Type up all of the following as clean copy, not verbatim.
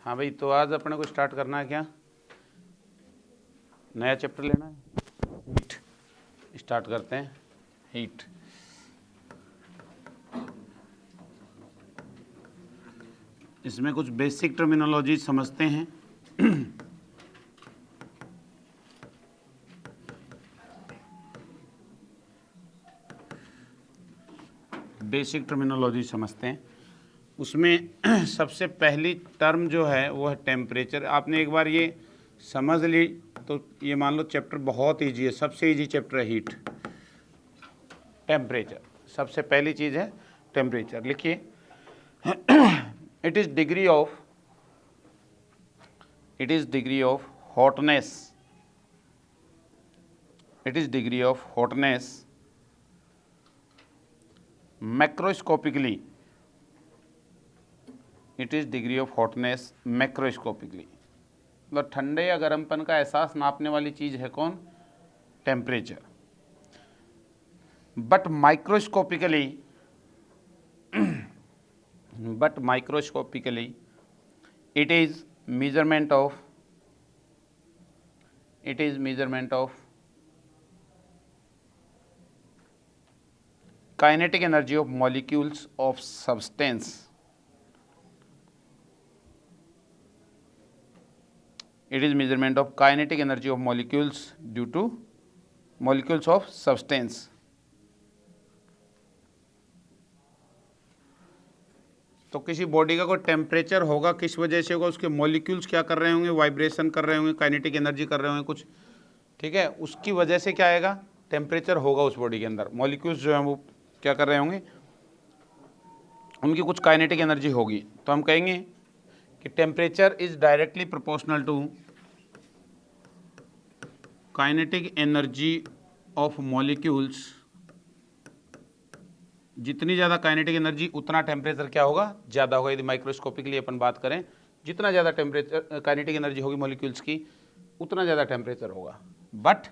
हाँ भाई, तो आज अपने को स्टार्ट करना है क्या? नया चैप्टर लेना है, हीट। स्टार्ट करते हैं, हीट। इसमें कुछ बेसिक टर्मिनोलॉजी समझते हैं। बेसिक टर्मिनोलॉजी समझते हैं। उसमें सबसे पहली टर्म जो है वो है टेम्परेचर। आपने एक बार ये समझ ली तो ये मान लो चैप्टर बहुत ईजी है, सबसे ईजी चैप्टर है हीट। टेम्परेचर सबसे पहली चीज़ है, टेम्परेचर लिखिए। It is degree of hotness. It is degree of hotness macroscopically. It is degree of hotness macroscopically, मतलब ठंडे या गर्मपन का एहसास नापने वाली चीज़ है कौन? Temperature. But microscopically it is measurement of kinetic energy of molecules of substance. It is measurement of kinetic energy of molecules due to molecules of substance. तो किसी बॉडी का कोई टेम्परेचर होगा, किस वजह से होगा? उसके मॉलिक्यूल्स क्या कर रहे होंगे? वाइब्रेशन कर रहे होंगे, काइनेटिक एनर्जी कर रहे होंगे कुछ, ठीक है। उसकी वजह से क्या आएगा? टेम्परेचर होगा उस बॉडी के अंदर। मॉलिक्यूल्स जो हैं वो क्या कर रहे होंगे? उनकी कुछ काइनेटिक एनर्जी होगी। तो हम कहेंगे कि temperature is directly proportional to kinetic energy of molecules. जितनी ज़्यादा काइनेटिक एनर्जी उतना टेम्परेचर क्या होगा? ज़्यादा होगा। यदि माइक्रोस्कोपिकली अपन बात करें, जितना ज़्यादा टेम्परेचर काइनेटिक एनर्जी होगी मॉलिक्यूल्स की, उतना ज़्यादा टेम्परेचर होगा। But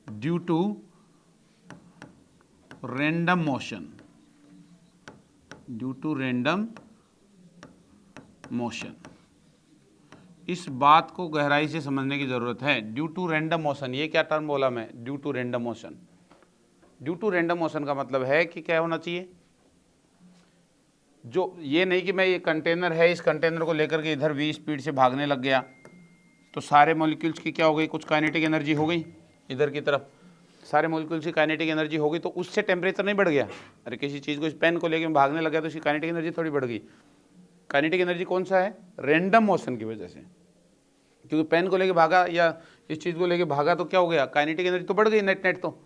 due to random motion, इस बात को गहराई से समझने की ज़रूरत है। ड्यू टू रैंडम मोशन, ये क्या टर्म बोला मैं? Due to random motion. Due to random motion का मतलब है कि क्या होना चाहिए? जो ये नहीं कि मैं ये कंटेनर है, इस कंटेनर को लेकर के इधर v स्पीड से भागने लग गया तो सारे मॉलिक्यूल्स की क्या हो गई? कुछ काइनेटिक एनर्जी हो गई इधर की तरफ, सारे मॉलिक्यूल्स की काइनेटिक एनर्जी हो गई, तो उससे टेम्परेचर नहीं बढ़ गया। अरे किसी चीज़ को, इस पेन को लेकर भागने लग गया तो उसकी काइनेटिक एनर्जी थोड़ी बढ़ गई। काइनेटिक एनर्जी कौन सा है? रैंडम मोशन की वजह से। क्योंकि पेन को लेकर भागा या इस चीज़ को लेकर भागा तो क्या हो गया? काइनेटिक एनर्जी तो बढ़ गई नेट तो।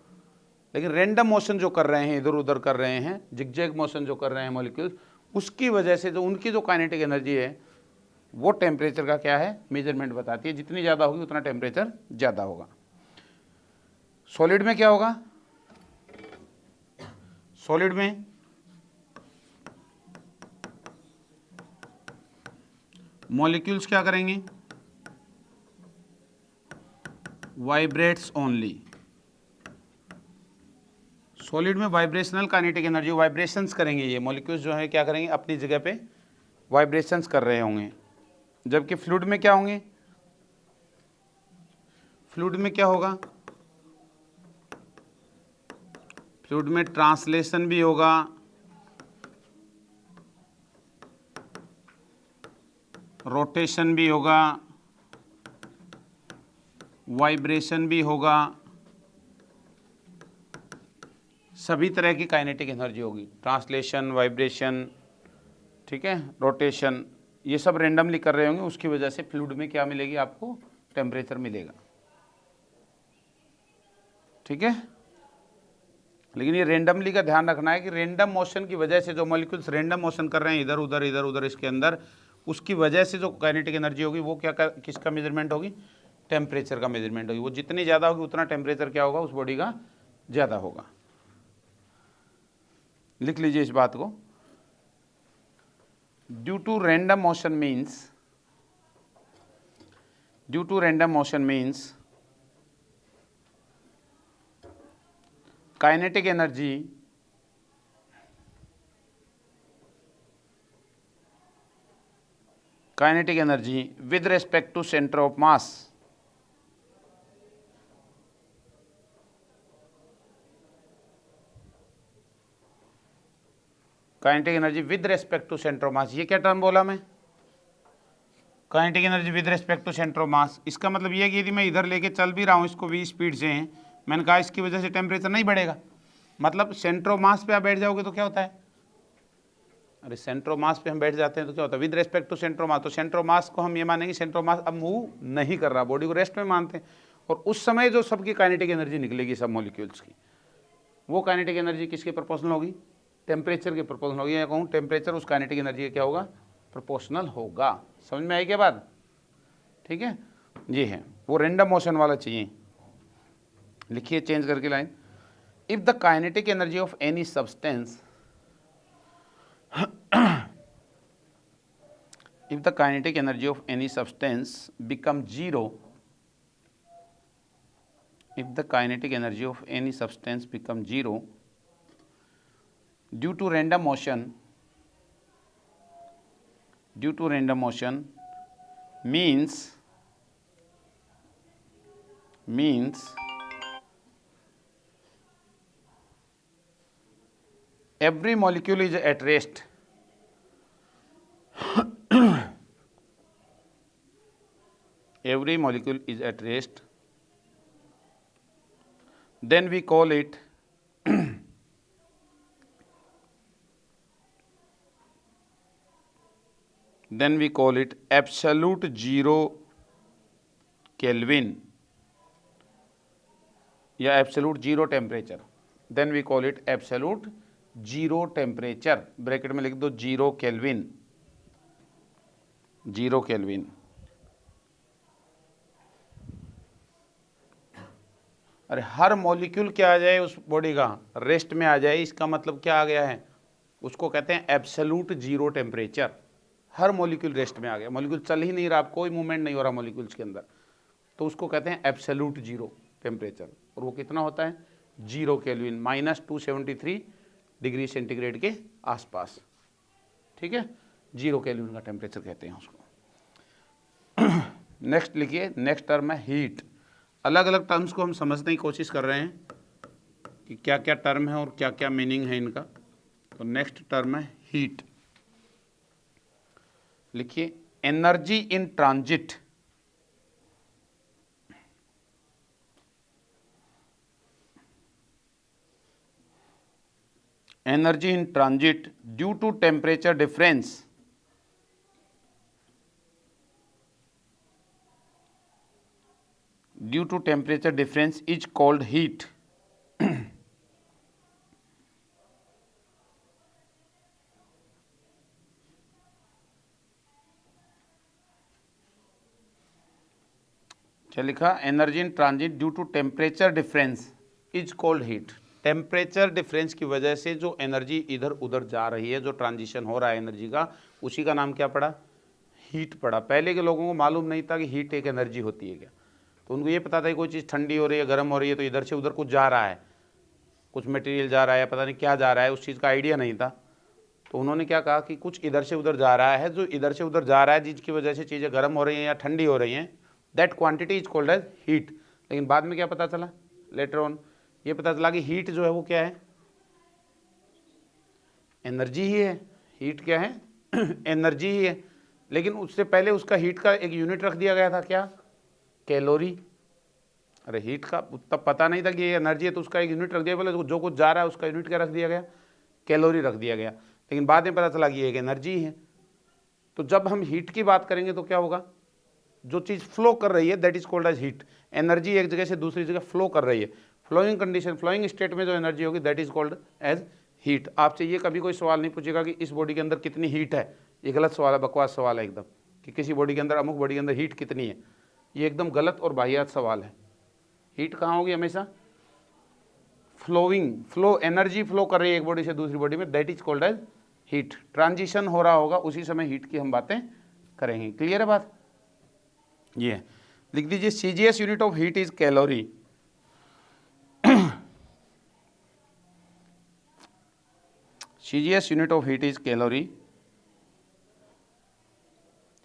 लेकिन रैंडम मोशन जो कर रहे हैं, इधर उधर कर रहे हैं, जिगजैग मोशन जो कर रहे हैं मॉलिक्यूल्स, उसकी वजह से जो उनकी जो काइनेटिक एनर्जी है वो टेम्परेचर का क्या है? मेजरमेंट बताती है। जितनी ज़्यादा होगी उतना टेम्परेचर ज़्यादा होगा। सॉलिड में क्या होगा? सॉलिड में मॉलिक्यूल्स क्या करेंगे? Vibrates only. सॉलिड में वाइब्रेशनल काइनेटिक एनर्जी, वाइब्रेशंस करेंगे। ये मॉलिक्यूल्स जो है क्या करेंगे? अपनी जगह पे वाइब्रेशंस कर रहे होंगे। जबकि फ्लूइड में क्या होंगे? फ्लूइड में क्या होगा? फ्लूइड में ट्रांसलेशन भी होगा, रोटेशन भी होगा, वाइब्रेशन भी होगा, सभी तरह की काइनेटिक एनर्जी होगी। ट्रांसलेशन, वाइब्रेशन, ठीक है, रोटेशन, ये सब रेंडमली कर रहे होंगे। उसकी वजह से फ्लूइड में क्या मिलेगी आपको? टेम्परेचर मिलेगा, ठीक है। लेकिन ये रेंडमली का ध्यान रखना है कि रेंडम मोशन की वजह से जो मॉलिक्यूल्स रेंडम मोशन कर रहे हैं इधर उधर इसके अंदर, उसकी वजह से जो काइनेटिक एनर्जी होगी वो क्या किसका मेजरमेंट होगी? टेम्परेचर का मेजरमेंट होगी। वो जितनी ज़्यादा होगी उतना टेम्परेचर क्या होगा? उस बॉडी का ज़्यादा होगा। लिख लीजिए इस बात को। Due to random motion means kinetic energy kinetic energy with respect to centre of mass, kinetic energy with respect to centre of mass, ये क्या टर्म बोला मैं, kinetic energy with respect to centre of mass. इसका मतलब ये है कि यदि मैं इधर लेके चल भी रहा हूँ इसको v स्पीड से हैं, मैंने कहा इसकी वजह से टेम्परेचर नहीं बढ़ेगा, मतलब सेंटर ऑफ मास पे आप बैठ जाओगे तो क्या होता है, अरे सेंटर ऑफ मास पे हम बैठ जाते हैं तो क्या होता है, with respect to centre of mass, तो सेंटर ऑफ मास को हम ये मानेंगे सेंटर ऑफ मास अब मूव नहीं कर रहा, बॉडी को रेस्ट में मानते हैं, और उस समय जो सबकी काइनेटिक एनर्जी निकलेगी सब मॉलिक्यूल्स की, वो काइनेटिक एनर्जी किसके प्रोपोर्शनल होगी, टेम्परेचर के प्रोपोर्शनल होगी, या कहूँ टेम्परेचर उस काइनेटिक एनर्जी का क्या होगा, प्रोपोर्शनल होगा। समझ में आई क्या बात, ठीक है, ये है वो रेंडम मोशन वाला चाहिए। लिखिए चेंज करके line, if the kinetic energy of any substance, if the kinetic energy of any substance become zero, if the kinetic energy of any substance become zero due to random motion, due to random motion means every molecule is at rest, every molecule is at rest, then we call it then we call it absolute zero Kelvin या absolute zero temperature, then we call it absolute zero temperature, bracket में लिख दो zero kelvin, zero kelvin. अरे हर molecule क्या आ जाए उस body का, rest में आ जाए, इसका मतलब क्या आ गया है, उसको कहते हैं एब्सोल्यूट जीरो टेम्परेचर। हर मॉलिक्यूल रेस्ट में आ गया, मॉलिक्यूल चल ही नहीं रहा, कोई मूवमेंट नहीं हो रहा मॉलिक्यूल्स के अंदर, तो उसको कहते हैं एब्सोल्यूट जीरो टेम्परेचर। और वो कितना होता है, जीरो केल्विन, -273 डिग्री सेंटीग्रेड के आसपास, ठीक है, जीरो केल्विन का टेम्परेचर कहते हैं उसको। नेक्स्ट लिखिए, नेक्स्ट टर्म है हीट। अलग अलग टर्म्स को हम समझने की कोशिश कर रहे हैं कि क्या क्या टर्म है और क्या क्या मीनिंग है इनका। तो नेक्स्ट टर्म है हीट। लिखिए, energy in transit, energy in transit due to temperature difference, due to temperature difference is called heat। क्या लिखा, energy in transit due to temperature difference is called heat. Temperature difference की वजह से जो energy इधर उधर जा रही है, जो ट्रांजिशन हो रहा है एनर्जी का, उसी का नाम क्या पड़ा, हीट पड़ा। पहले के लोगों को मालूम नहीं था कि हीट एक एनर्जी होती है क्या, तो उनको ये पता था कि कोई चीज़ ठंडी हो रही है, गर्म हो रही है, तो इधर से उधर कुछ जा रहा है, कुछ मटेरियल जा रहा है, पता नहीं क्या जा रहा है, उस चीज़ का आइडिया नहीं था। तो उन्होंने क्या कहा कि कुछ इधर से उधर जा रहा है, जो इधर से उधर जा रहा है जिसकी वजह से चीज़ें गर्म हो रही हैं या ठंडी हो रही हैं, that quantity is called as heat. लेकिन बाद में क्या पता चला, लेटर ऑन ये पता चला कि हीट जो है वो क्या है, एनर्जी ही है। हीट क्या है, एनर्जी ही है। लेकिन उससे पहले उसका हीट का एक यूनिट रख दिया गया था, क्या, कैलोरी। अरे हीट का तब पता नहीं था कि ये एनर्जी है, तो उसका एक यूनिट रख दिया, बोले जो कुछ जा रहा है उसका यूनिट क्या रख दिया गया, कैलोरी रख दिया गया। लेकिन बाद में पता चला कि ये एक एनर्जी है। तो जब हम हीट की बात करेंगे तो क्या होगा, जो चीज़ फ्लो कर रही है that is called as heat. Energy एक जगह से दूसरी जगह फ्लो कर रही है, फ्लोइंग कंडीशन, फ्लोइंग स्टेट में जो एनर्जी होगी that is called as heat. आपसे ये कभी कोई सवाल नहीं पूछेगा कि इस बॉडी के अंदर कितनी हीट है, ये गलत सवाल है, बकवास सवाल है एकदम, कि किसी बॉडी के अंदर, अमुक बॉडी के अंदर हीट कितनी है, ये एकदम गलत और वाहियात सवाल है। हीट कहाँ होगी, हमेशा फ्लोइंग, फ्लो, एनर्जी फ्लो कर रही है एक बॉडी से दूसरी बॉडी में, that is called as heat. Transition हो रहा होगा उसी समय हीट की हम बातें करेंगे। क्लियर है बात, ये लिख दीजिए, CGS unit of heat is calorie. CGS unit of heat is calorie.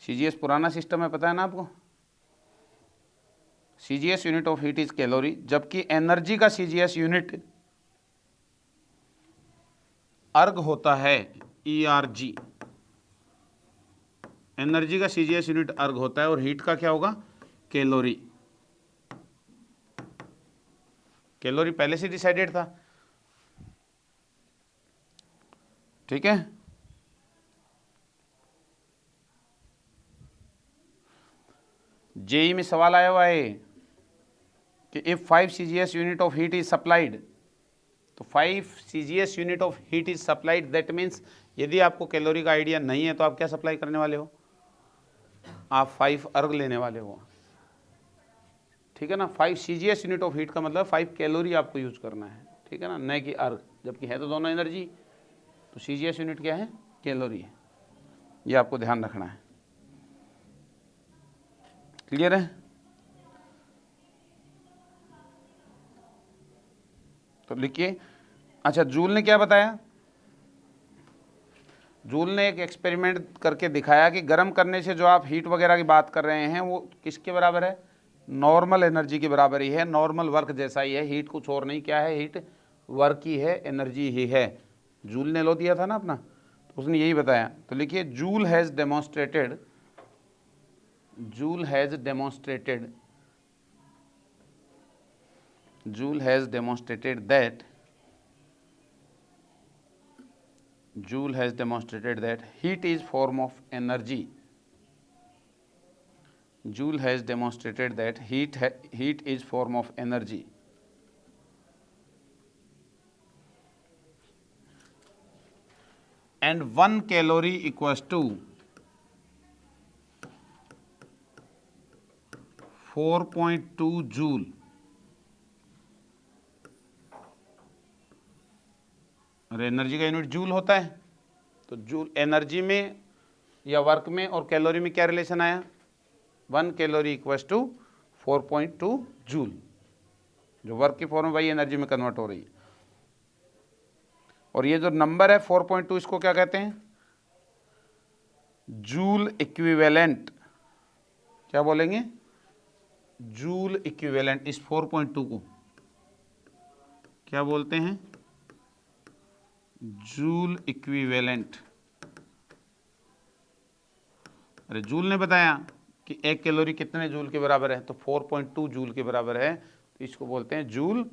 CGS पुराना सिस्टम है, पता है ना आपको। CGS unit of heat is calorie, जबकि एनर्जी का CGS यूनिट अर्ग होता है ERG। एनर्जी का CGS यूनिट अर्ग होता है और हीट का क्या होगा, कैलोरी। कैलोरी पहले से डिसाइडेड था, ठीक है। जेई में सवाल आया हुआ है कि if 5 CGS unit of heat is supplied, तो 5 CGS unit of heat is supplied, that means यदि आपको कैलोरी का आइडिया नहीं है तो आप क्या सप्लाई करने वाले हो, आप 5 अर्ग लेने वाले हो, ठीक है ना। 5 CGS यूनिट ऑफ हीट का मतलब 5 कैलोरी आपको यूज करना है, ठीक है ना, न कि अर्ग, जबकि है तो दोनों एनर्जी। तो CGS यूनिट क्या है, कैलोरी है, ये आपको ध्यान रखना है। क्लियर है। तो लिखिए। अच्छा, जूल ने क्या बताया, जूल ने एक एक्सपेरिमेंट करके दिखाया कि गर्म करने से जो आप हीट वगैरह की बात कर रहे हैं वो किसके बराबर है, नॉर्मल एनर्जी के बराबर ही है, नॉर्मल वर्क जैसा ही है। हीट कुछ और नहीं, क्या है, हीट वर्क ही है, एनर्जी ही है। जूल ने लो दिया था ना अपना, तो उसने यही बताया। तो लिखिए, joule has demonstrated, joule has demonstrated, joule has demonstrated that, Joule has demonstrated that heat is form of energy. Joule has demonstrated that heat is form of energy. And 1 calorie equals to 4.2 joule. अरे energy का unit joule होता है, तो joule energy में या work में और calorie में क्या रिलेशन आया, 1 कैलोरी इक्वल्स टू 4.2 जूल, जो वर्क की फॉर्म वही एनर्जी में कन्वर्ट हो रही है। और ये जो नंबर है 4.2, इसको क्या कहते हैं, जूल इक्विवेलेंट। क्या बोलेंगे, जूल इक्विवेलेंट। इस 4.2 को क्या बोलते हैं, जूल इक्विवेलेंट। अरे जूल ने बताया कि 1 कैलोरी कितने जूल के बराबर है, तो 4.2 जूल के बराबर है, तो इसको बोलते हैं जूल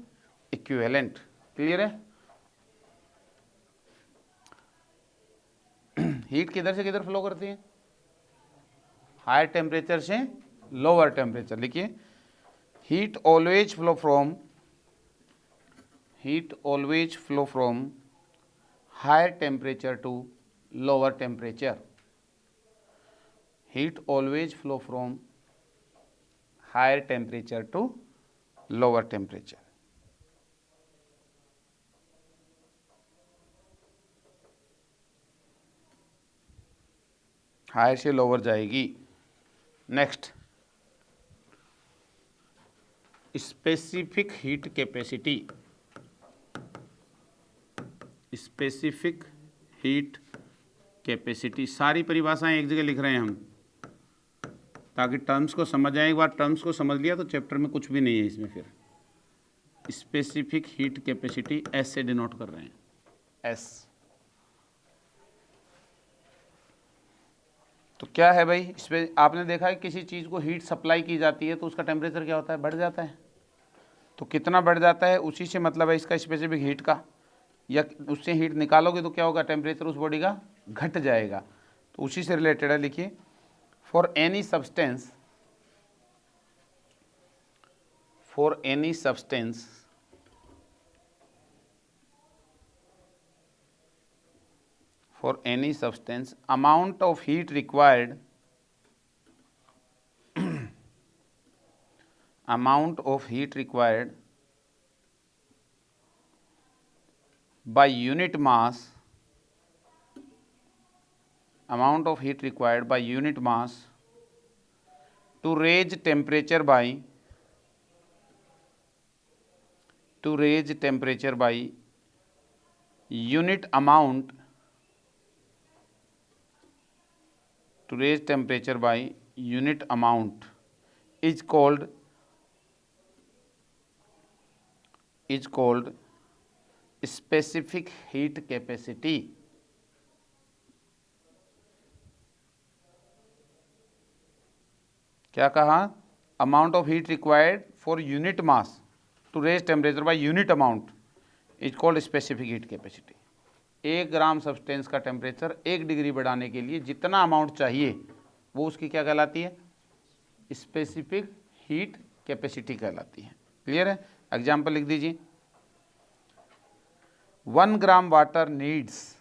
इक्विवेलेंट। क्लियर है। हीट किधर से किधर फ्लो करती है, हायर टेम्परेचर से लोअर टेम्परेचर। लिखिए, heat always flow from, heat always flow from higher temperature to lower temperature. Heat always flow from higher temperature to lower temperature. Higher से lower जाएगी। Next, specific heat capacity, specific heat capacity. सारी परिभाषाएं एक जगह लिख रहे हैं हम, ताकि टर्म्स को समझ आए। एक बार टर्म्स को समझ लिया तो चैप्टर में कुछ भी नहीं है इसमें। फिर स्पेसिफिक हीट कैपेसिटी एस से डिनोट कर रहे हैं, एस। तो क्या है भाई, इसमें आपने देखा है किसी चीज़ को हीट सप्लाई की जाती है तो उसका टेम्परेचर क्या होता है, बढ़ जाता है। तो कितना बढ़ जाता है, उसी से मतलब है इसका स्पेसिफिक हीट का, या उससे हीट निकालोगे तो क्या होगा, टेम्परेचर उस बॉडी का घट जाएगा। तो उसी से रिलेटेड है। लिखिए, for any substance, for any substance for any substance, amount of heat required amount of heat required by unit mass, amount of heat required by unit mass to raise temperature by, to raise temperature by unit amount, to raise temperature by unit amount is called specific heat capacity. क्या कहा? Amount of heat required for unit mass to raise temperature by unit amount is called specific heat capacity. 1 gram substance का temperature 1 degree बढ़ाने के लिए जितना amount चाहिए वो उसकी क्या कहलाती है? स्पेसिफिक हीट कैपेसिटी कहलाती है। क्लियर है? एग्जाम्पल लिख दीजिए। 1 gram water needs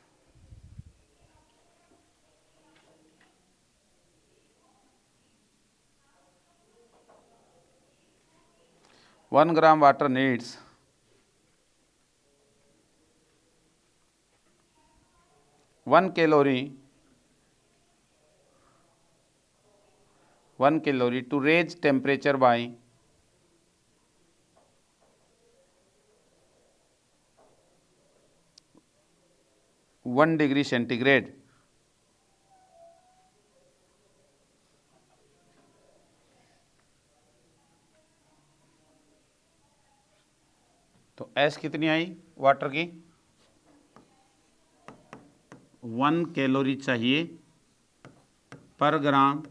1 gram water needs 1 calorie to raise temperature by 1 degree centigrade. तो एस कितनी आई वाटर की? 1 कैलोरी चाहिए पर ग्राम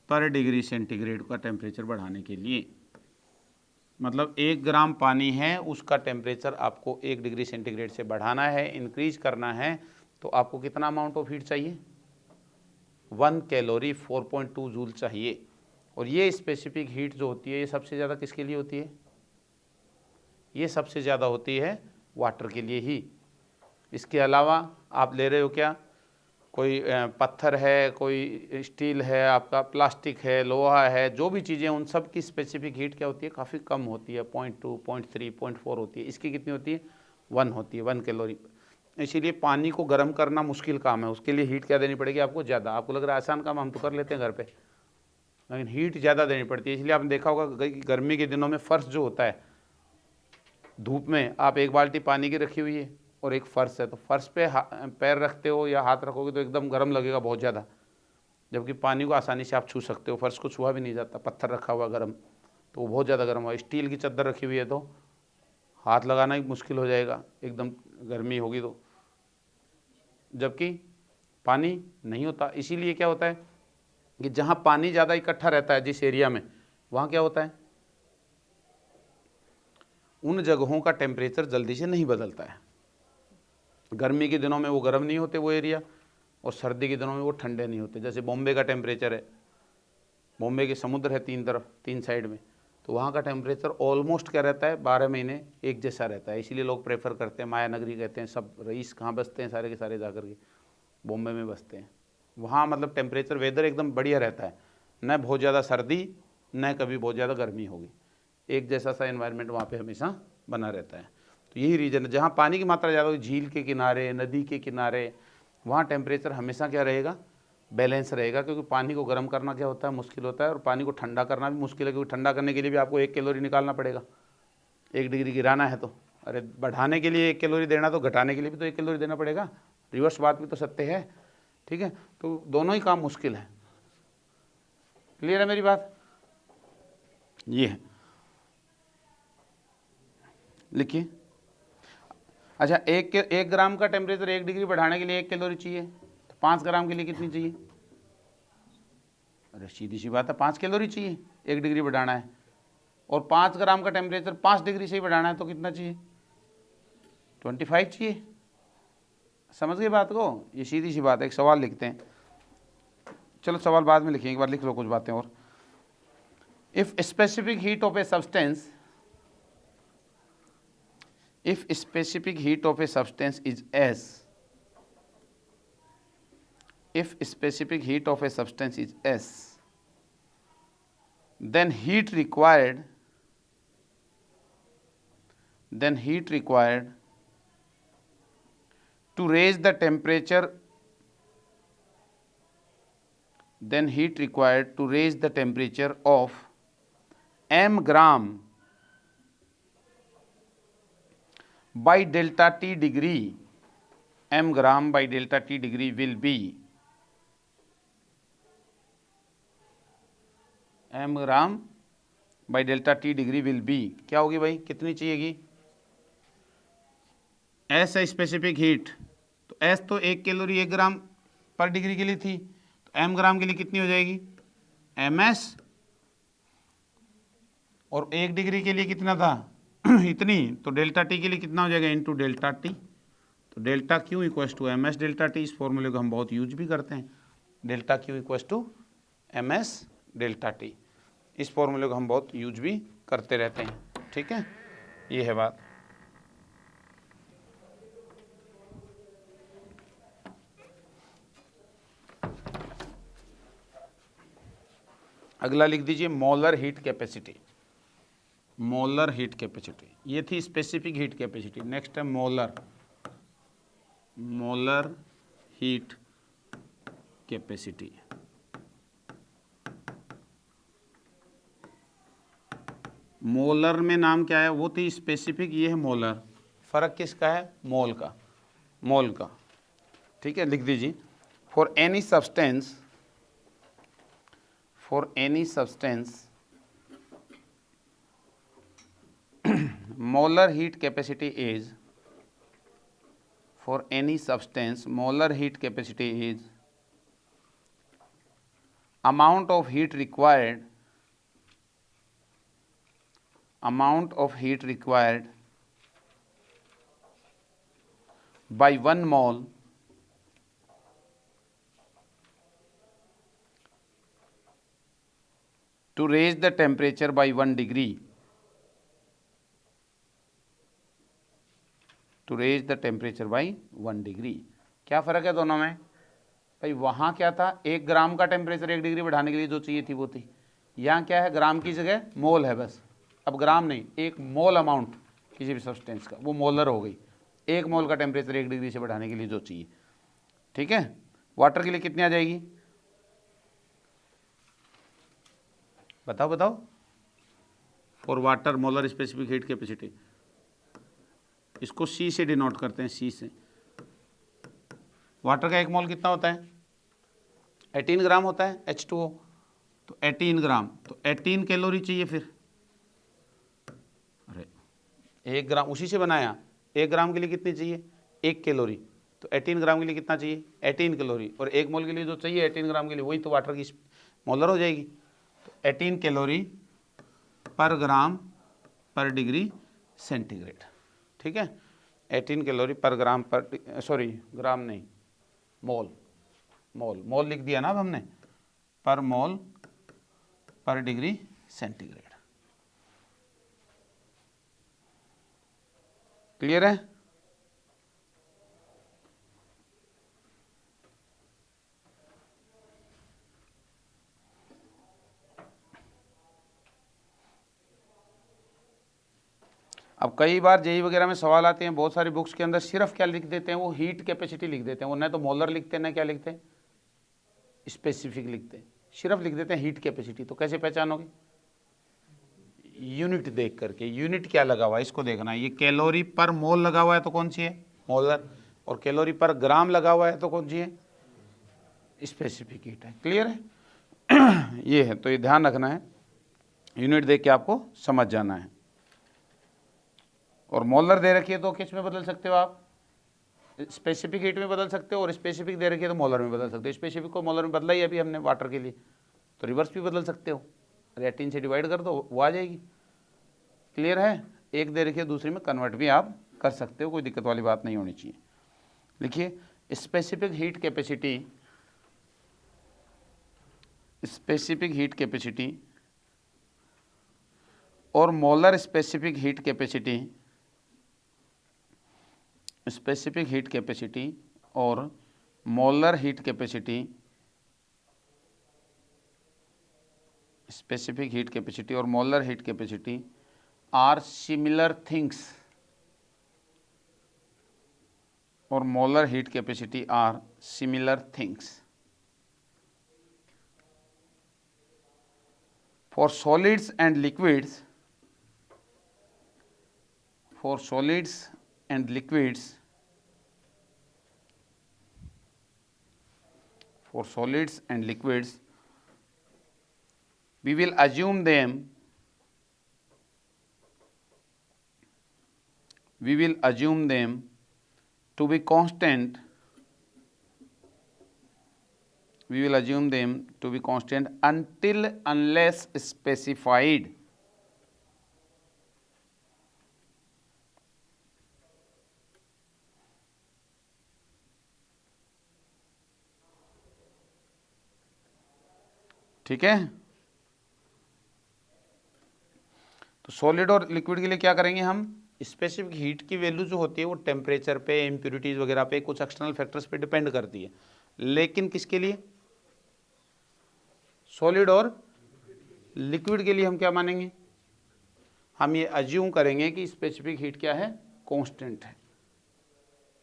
पर डिग्री सेंटीग्रेड का टेम्परेचर बढ़ाने के लिए। मतलब 1 ग्राम पानी है, उसका टेम्परेचर आपको 1 डिग्री सेंटीग्रेड से बढ़ाना है, इंक्रीज करना है, तो आपको कितना अमाउंट ऑफ हीट चाहिए? 1 कैलोरी 4.2 जूल चाहिए। और ये स्पेसिफिक हीट जो होती है ये सबसे ज़्यादा किसके लिए होती है? ये सबसे ज़्यादा होती है वाटर के लिए ही। इसके अलावा आप ले रहे हो क्या? कोई पत्थर है, कोई स्टील है, आपका प्लास्टिक है, लोहा है, जो भी चीज़ें, उन सब की स्पेसिफिक हीट क्या होती है? काफ़ी कम होती है, 0.2, 0.3, 0.4 होती है। इसकी कितनी होती है? 1 होती है, 1 कैलोरी। इसीलिए पानी को गर्म करना मुश्किल काम है, उसके लिए हीट क्या देनी पड़ेगी आपको? ज़्यादा। आपको लग रहा है आसान काम, हम तो कर लेते हैं घर पे, लेकिन हीट ज़्यादा देनी पड़ती है। इसलिए आपने देखा होगा गर्मी के दिनों में फर्श जो होता है, धूप में आप 1 बाल्टी पानी की रखी हुई है और एक फर्श है, तो फर्श पे पैर रखते हो या हाथ रखोगे तो एकदम गर्म लगेगा बहुत ज़्यादा, जबकि पानी को आसानी से आप छू सकते हो, फर्श को छुआ भी नहीं जाता। पत्थर रखा हुआ गर्म तो वो बहुत ज़्यादा गर्म हुआ। स्टील की चद्दर रखी हुई है तो हाथ लगाना ही मुश्किल हो जाएगा, एकदम गर्मी होगी तो, जबकि पानी नहीं होता। इसीलिए क्या होता है कि जहाँ पानी ज़्यादा इकट्ठा रहता है जिस एरिया में, वहाँ क्या होता है? उन जगहों का टेम्परेचर जल्दी से नहीं बदलता है। गर्मी के दिनों में वो गर्म नहीं होते वो एरिया, और सर्दी के दिनों में वो ठंडे नहीं होते। जैसे बॉम्बे का टेम्परेचर है, बॉम्बे के समुद्र है 3 तरफ, 3 साइड में, तो वहाँ का टेम्परेचर ऑलमोस्ट क्या रहता है? 12 महीने एक जैसा रहता है। इसीलिए लोग प्रेफर करते हैं, माया नगरी कहते हैं, सब रईस कहाँ बसते हैं? सारे के सारे जा कर के बॉम्बे में बसते हैं। वहाँ मतलब टेम्परेचर, वेदर एकदम बढ़िया रहता है, न बहुत ज़्यादा सर्दी न कभी बहुत ज़्यादा गर्मी होगी, एक जैसा सा एनवायरनमेंट वहाँ पे हमेशा बना रहता है। तो यही रीज़न है, जहाँ पानी की मात्रा ज़्यादा होगी, झील के किनारे, नदी के किनारे, वहाँ टेम्परेचर हमेशा क्या रहेगा? बैलेंस रहेगा, क्योंकि पानी को गर्म करना क्या होता है? मुश्किल होता है, और पानी को ठंडा करना भी मुश्किल है, क्योंकि ठंडा करने के लिए भी आपको 1 कैलोरी निकालना पड़ेगा। 1 डिग्री गिराना है तो, अरे बढ़ाने के लिए 1 कैलोरी देना, तो घटाने के लिए भी तो 1 कैलोरी देना पड़ेगा। रिवर्स बात भी तो सत्य है, ठीक है? तो दोनों ही काम मुश्किल है। क्लियर है मेरी बात? ये है, लिखिए। अच्छा, 1 ग्राम का टेम्परेचर 1 डिग्री बढ़ाने के लिए 1 कैलोरी चाहिए, तो 5 ग्राम के लिए कितनी चाहिए? अरे सीधी सी बात है, 5 कैलोरी चाहिए 1 डिग्री बढ़ाना है, और 5 ग्राम का टेम्परेचर 5 डिग्री से ही बढ़ाना है तो कितना चाहिए? 25 चाहिए। समझ गए बात को? ये सीधी सी बात है। एक सवाल लिखते हैं, चलो सवाल बाद में लिखेंगे, एक बार लिख लो कुछ बातें और। If specific heat of a substance if specific heat of a substance is S, if specific heat of a substance is S, then heat required to raise the temperature of m gram by delta T degree, m gram by delta T degree will be m gram by delta T degree will be, क्या होगी भाई, कितनी चाहिएगी, S है specific heat, तो S तो 1 calorie 1 ग्राम पर degree के लिए थी, तो m ग्राम के लिए कितनी हो जाएगी, ms, और 1 डिग्री के लिए कितना था इतनी, तो डेल्टा टी के लिए कितना हो जाएगा, इनटू डेल्टा टी, तो delta Q equals to M S delta T. इस फॉर्मूले को हम बहुत यूज भी करते हैं, delta Q equals to M S delta T, इस फॉर्मूले को हम बहुत यूज भी करते रहते हैं, ठीक है, ये है बात। अगला लिख दीजिए molar heat capacity, molar heat capacity, ये थी स्पेसिफिक हीट कैपेसिटी। नेक्स्ट है molar, molar heat capacity. Molar में नाम क्या है, वो थी स्पेसिफिक, ये है मोलर, फर्क किसका है, मोल का, मोल का, ठीक है, लिख दीजिए for any substance, for any substance molar heat capacity is, for any substance molar heat capacity is amount of heat required, amount of heat required by 1 mole to raise the temperature by 1 degree, to raise the temperature by 1 degree. क्या फ़र्क है दोनों में भाई, वहाँ क्या था, 1 ग्राम का टेम्परेचर 1 डिग्री बढ़ाने के लिए जो चाहिए थी वो थी, यहाँ क्या है, ग्राम की जगह मोल है बस, अब ग्राम नहीं, 1 मोल अमाउंट किसी भी सब्सटेंस का, वो मोलर हो गई, 1 मोल का टेम्परेचर 1 डिग्री से बढ़ाने के लिए जो चाहिए, ठीक है। वाटर के लिए कितनी आ जाएगी, बताओ बताओ, और water molar specific heat capacity, इसको C से डिनोट करते हैं, C से। वाटर का 1 मोल कितना होता है, 18 ग्राम होता है H2O, तो 18 ग्राम, तो 18 कैलोरी चाहिए फिर, अरे 1 ग्राम उसी से बनाया, 1 ग्राम के लिए कितनी चाहिए, 1 कैलोरी, तो 18 ग्राम के लिए कितना चाहिए, 18 कैलोरी, और 1 मोल के लिए जो चाहिए 18 ग्राम के लिए, वही तो वाटर की मोलर हो जाएगी, तो 18 कैलोरी पर ग्राम पर डिग्री सेंटीग्रेड, ठीक है, 18 कैलोरी पर ग्राम पर, सॉरी ग्राम नहीं, मोल, मोल, मोल लिख दिया ना अब हमने, पर मोल पर डिग्री सेंटीग्रेड। क्लियर है, अब कई बार जेई वगैरह में सवाल आते हैं, बहुत सारी बुक्स के अंदर सिर्फ क्या लिख देते हैं, वो हीट कैपेसिटी लिख देते हैं, वो न तो मोलर लिखते हैं न क्या लिखते हैं, स्पेसिफिक लिखते हैं, सिर्फ लिख देते हैं हीट कैपेसिटी। तो कैसे पहचानोगे, यूनिट देख करके, यूनिट क्या लगा हुआ है इसको देखना है, ये कैलोरी पर मोल लगा हुआ है तो कौन सी है, मोलर, और कैलोरी पर ग्राम लगा हुआ है तो कौन सी है, स्पेसिफिक हीट है। क्लियर है ये है, तो ये ध्यान रखना है, यूनिट देख के आपको समझ जाना है। और मोलर दे रखी है तो किस में बदल सकते हो आप, स्पेसिफिक हीट में बदल सकते हो, और स्पेसिफिक दे रखी है तो मोलर में बदल सकते हो। स्पेसिफिक को मोलर में बदला ही अभी हमने वाटर के लिए, तो रिवर्स भी बदल सकते हो, 18 से डिवाइड कर दो वो आ जाएगी। क्लियर है, एक दे रखी है दूसरी में कन्वर्ट भी आप कर सकते हो, कोई दिक्कत वाली बात नहीं होनी चाहिए। देखिए specific heat capacity, specific heat capacity और molar specific heat capacity, specific heat capacity और molar heat capacity, specific heat capacity और molar heat capacity are similar things, और molar heat capacity are similar things. For solids and liquids, for solids and liquids, for solids and liquids we will assume them to be constant. We will assume them to be constant until unless specified. ठीक है, तो solid और liquid के लिए क्या करेंगे हम, specific heat की वैल्यू जो होती है वो टेम्परेचर पे, इम्प्यूरिटीज वगैरह पे, कुछ एक्सटर्नल फैक्टर्स पे डिपेंड करती है। लेकिन किसके लिए, सॉलिड और लिक्विड के लिए हम क्या मानेंगे, हम ये अज्यूम करेंगे कि स्पेसिफिक हीट क्या है, कांस्टेंट है।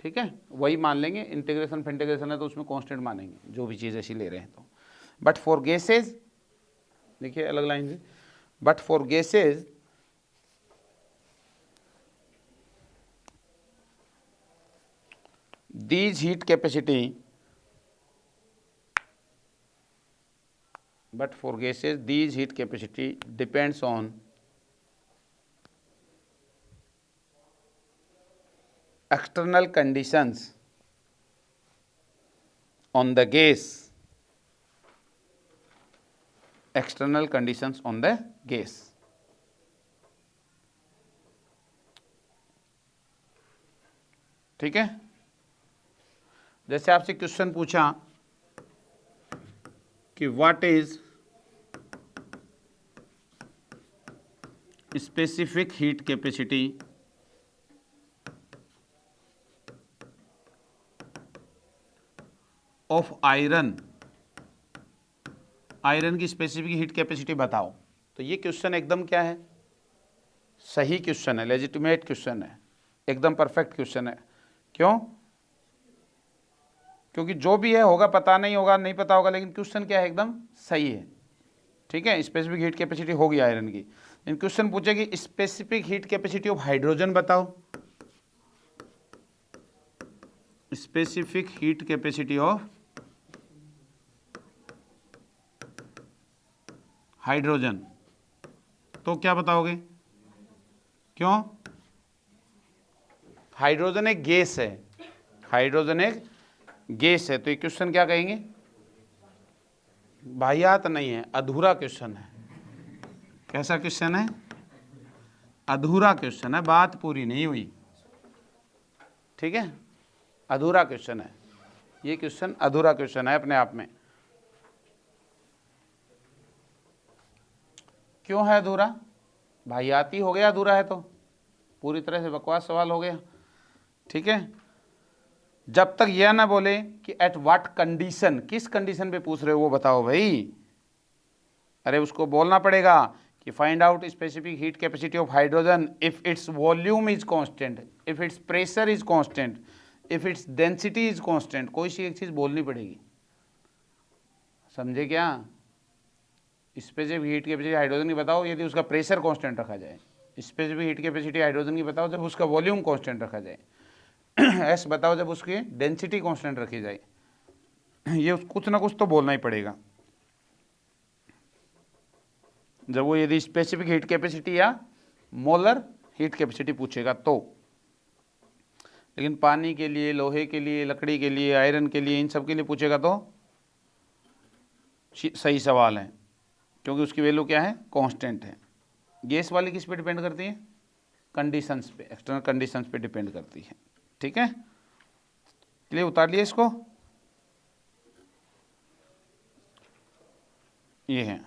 ठीक है, वही मान लेंगे, इंटीग्रेशन फेंटीग्रेशन है तो उसमें कांस्टेंट मानेंगे, जो भी चीज़ ऐसी ले रहे हैं तो। बट फॉर गैसेज, देखिए अलग लाइन से, but for gases these heat capacity, but for gases these heat capacity depends on external conditions on the gas, external conditions on the gas। ठीक है, जैसे आपसे क्वेश्चन पूछा कि what is specific heat capacity of iron, iron की specific heat capacity बताओ। तो ये क्वेश्चन एकदम क्या है, सही क्वेश्चन है, लेजिटिमेट क्वेश्चन है, एकदम परफेक्ट क्वेश्चन है। क्यों, क्योंकि जो भी है होगा, पता नहीं होगा, नहीं पता होगा, लेकिन क्वेश्चन क्या है, एकदम सही है। ठीक है, स्पेसिफिक हीट कैपेसिटी होगी आयरन की। इन क्वेश्चन पूछे कि specific heat capacity of hydrogen बताओ, specific heat capacity of hydrogen, तो क्या बताओगे, क्यों, हाइड्रोजन एक गैस है, हाइड्रोजन एक गैस है, तो ये क्वेश्चन क्या कहेंगे, वाहियात नहीं है, अधूरा क्वेश्चन है। कैसा क्वेश्चन है, अधूरा क्वेश्चन है, बात पूरी नहीं हुई। ठीक है, अधूरा क्वेश्चन है, ये क्वेश्चन अधूरा क्वेश्चन है अपने आप में। क्यों है अधूरा, वाहियाती हो गया, अधूरा है तो पूरी तरह से बकवास सवाल हो गया। ठीक है, जब तक यह ना बोले कि एट व्हाट कंडीशन, किस कंडीशन पे पूछ रहे हो वो बताओ भाई। अरे उसको बोलना पड़ेगा कि find out specific heat capacity of hydrogen if its volume is constant, if it's pressure is constant, if its density is constant, कोई सी एक चीज बोलनी पड़ेगी। समझे क्या, स्पेसिफिक हीट कैपेसिटी हाइड्रोजन की बताओ यदि उसका प्रेशर कांस्टेंट रखा जाए, स्पेसिफिक हीट कैपेसिटी हाइड्रोजन की बताओ जब उसका वॉल्यूम कांस्टेंट रखा जाए, एस बताओ जब उसकी डेंसिटी कांस्टेंट रखी जाए। ये कुछ ना कुछ तो बोलना ही पड़ेगा जब वो यदि स्पेसिफिक हीट कैपेसिटी या मोलर हीट कैपेसिटी पूछेगा तो। लेकिन पानी के लिए, लोहे के लिए, लकड़ी के लिए, आयरन के लिए, इन सब के लिए पूछेगा तो सही सवाल है, क्योंकि उसकी वैल्यू क्या है, कांस्टेंट है। गैस वाली किस पे डिपेंड करती है, कंडीशंस पे, एक्सटर्नल कंडीशंस पे डिपेंड करती है। ठीक है, चलिए उतार लिए इसको, ये है।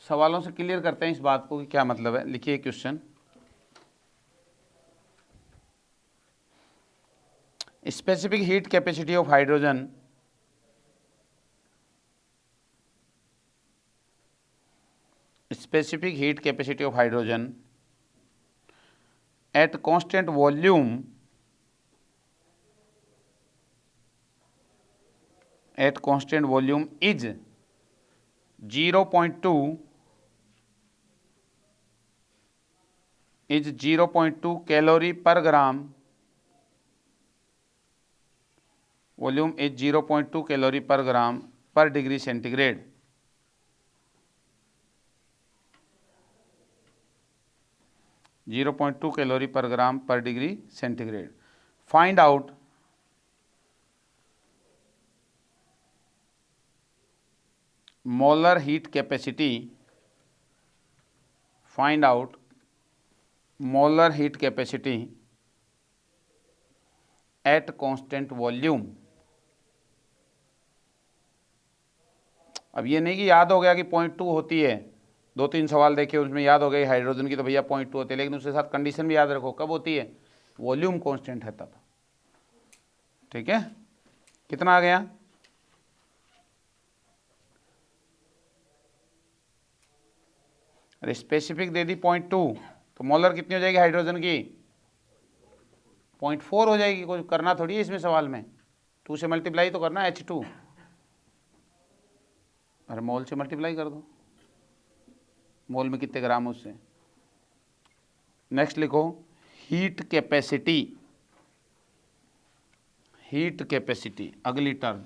सवालों से क्लियर करते हैं इस बात को कि क्या मतलब है। लिखिए question, specific heat capacity of hydrogen specific heat capacity of hydrogen at constant volume is 0.2 calorie per gram, volume is 0.2 calorie पर ग्राम पर डिग्री सेंटीग्रेड। 0.2 कैलोरी पर ग्राम पर degree centigrade. Find out molar heat capacity, find out molar heat capacity at constant volume. अब ये नहीं कि याद हो गया कि 0.2 होती है, 2-3 सवाल देखे उसमें याद हो गई हाइड्रोजन की तो भैया 0.2 होती है, लेकिन उसके साथ कंडीशन भी याद रखो कब होती है, वॉल्यूम कांस्टेंट है तब। ठीक है, कितना आ गया, अरे स्पेसिफिक दे दी 0.2 तो मोलर कितनी हो जाएगी हाइड्रोजन की, 0.4 हो जाएगी। कुछ करना थोड़ी है इसमें सवाल में, 2 से मल्टीप्लाई तो करना H2, अरे मोल से मल्टीप्लाई कर दो, मोल में कितने ग्राम उससे। नेक्स्ट लिखो हीट कैपेसिटी, हीट कैपेसिटी अगली टर्म,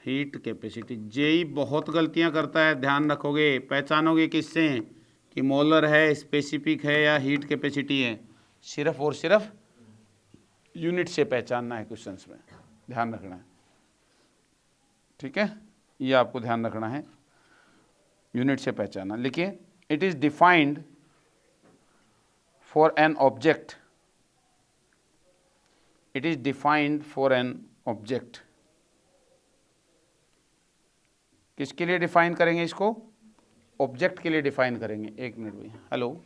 हीट कैपेसिटी। जेई बहुत गलतियां करता है, ध्यान रखोगे, पहचानोगे किससे कि मोलर है, स्पेसिफिक है या हीट कैपेसिटी है, सिर्फ और सिर्फ यूनिट से पहचानना है क्वेश्चंस में, ध्यान रखना है। ठीक है, ये आपको ध्यान रखना है, यूनिट से पहचानना। लिखिए it is defined for an object, it is defined for an object. किसके लिए डिफाइन करेंगे इसको, ऑब्जेक्ट के लिए डिफाइन करेंगे। एक मिनट भैया, हेलो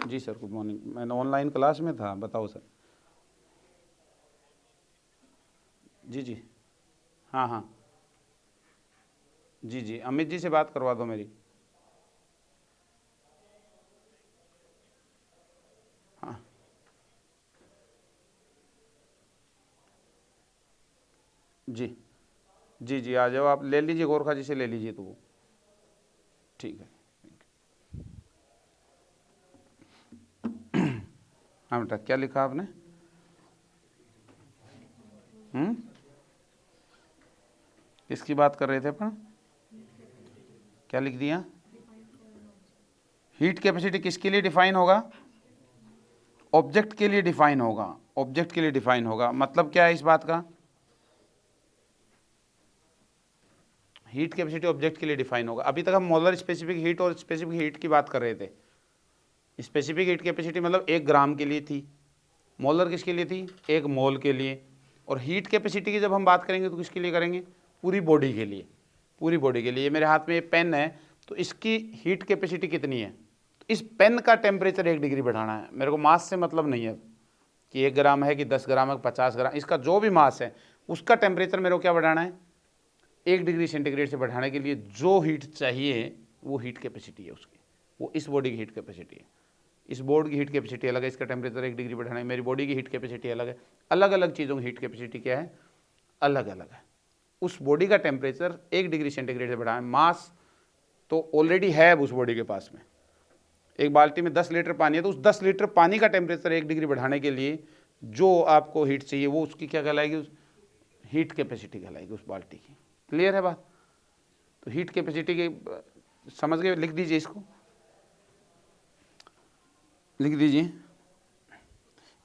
जी सर, गुड मॉर्निंग, मैं ऑनलाइन क्लास में था, बताओ सर। जी जी, हाँ हाँ, जी जी, अमित जी से बात करवा दो मेरी। हाँ जी जी जी, आ जाओ आप, ले लीजिए गोरखा जी से ले लीजिए तो वो ठीक है। हाँ बेटा, क्या लिखा आपने, किसकी बात कर रहे थे अपन, क्या लिख दिया, हीट कैपेसिटी किसके लिए डिफाइन होगा, ऑब्जेक्ट के लिए डिफाइन होगा, ऑब्जेक्ट के लिए डिफाइन होगा। मतलब क्या है इस बात का, हीट कैपेसिटी ऑब्जेक्ट के लिए डिफाइन होगा। अभी तक हम मोलर स्पेसिफिक हीट और स्पेसिफिक हीट की बात कर रहे थे। स्पेसिफिक हीट कैपेसिटी मतलब 1 ग्राम के लिए थी, मोलर किसके लिए थी, 1 मोल के लिए। और हीट कैपेसिटी की जब हम बात करेंगे तो किसके लिए करेंगे, पूरी बॉडी के लिए, पूरी बॉडी के लिए। मेरे हाथ में ये पेन है तो इसकी हीट कैपेसिटी कितनी है, तो इस पेन का टेम्परेचर 1 डिग्री बढ़ाना है। मेरे को मास से मतलब नहीं है कि 1 ग्राम है कि 10 ग्राम है 50 ग्राम, इसका जो भी मास है उसका टेम्परेचर मेरे को क्या बढ़ाना है, 1 डिग्री सेंटीग्रेड से बढ़ाने के लिए जो हीट चाहिए वो हीट कैपेसिटी है उसकी, वो इस बॉडी की हीट कैपेसिटी है। इस बोर्ड की हीट कैपेसिटी अलग है, इसका टेम्परेचर 1 डिग्री बढ़ाना है, मेरी बॉडी की हीट कैपेसिटी अलग है। अलग अलग चीज़ों की हीट कैपेसिटी क्या है, अलग अलग है। उस बॉडी का टेम्परेचर 1 डिग्री सेंटीग्रेड से बढ़ाएं। मास तो ऑलरेडी है उस बॉडी के पास में, एक बाल्टी में 10 लीटर पानी है तो उस 10 लीटर पानी का टेम्परेचर 1 डिग्री बढ़ाने के लिए जो आपको हीट चाहिए वो उसकी क्या कहलाएगी, उस हीट कैपेसिटी कहलाएगी उस बाल्टी की। क्लियर है बात, तो हीट कैपेसिटी की समझ गए, लिख दीजिए इसको, लिख दीजिए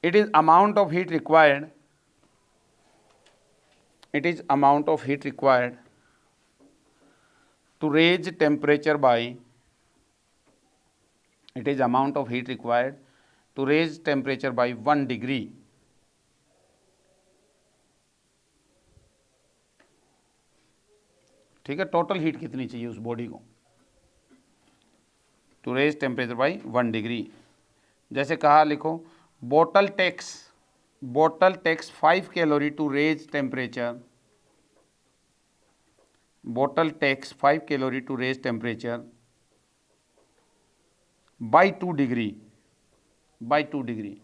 it is amount of heat required, it is amount of heat required to raise temperature by, it is amount of heat required to raise temperature by 1 degree ठीक है। टोटल हीट कितनी चाहिए उस बॉडी को, to raise temperature by 1 degree. जैसे कहा, लिखो bottle takes 5 calorie to raise temperature, bottle takes 5 calorie to raise temperature by 2 degree, by 2 degree।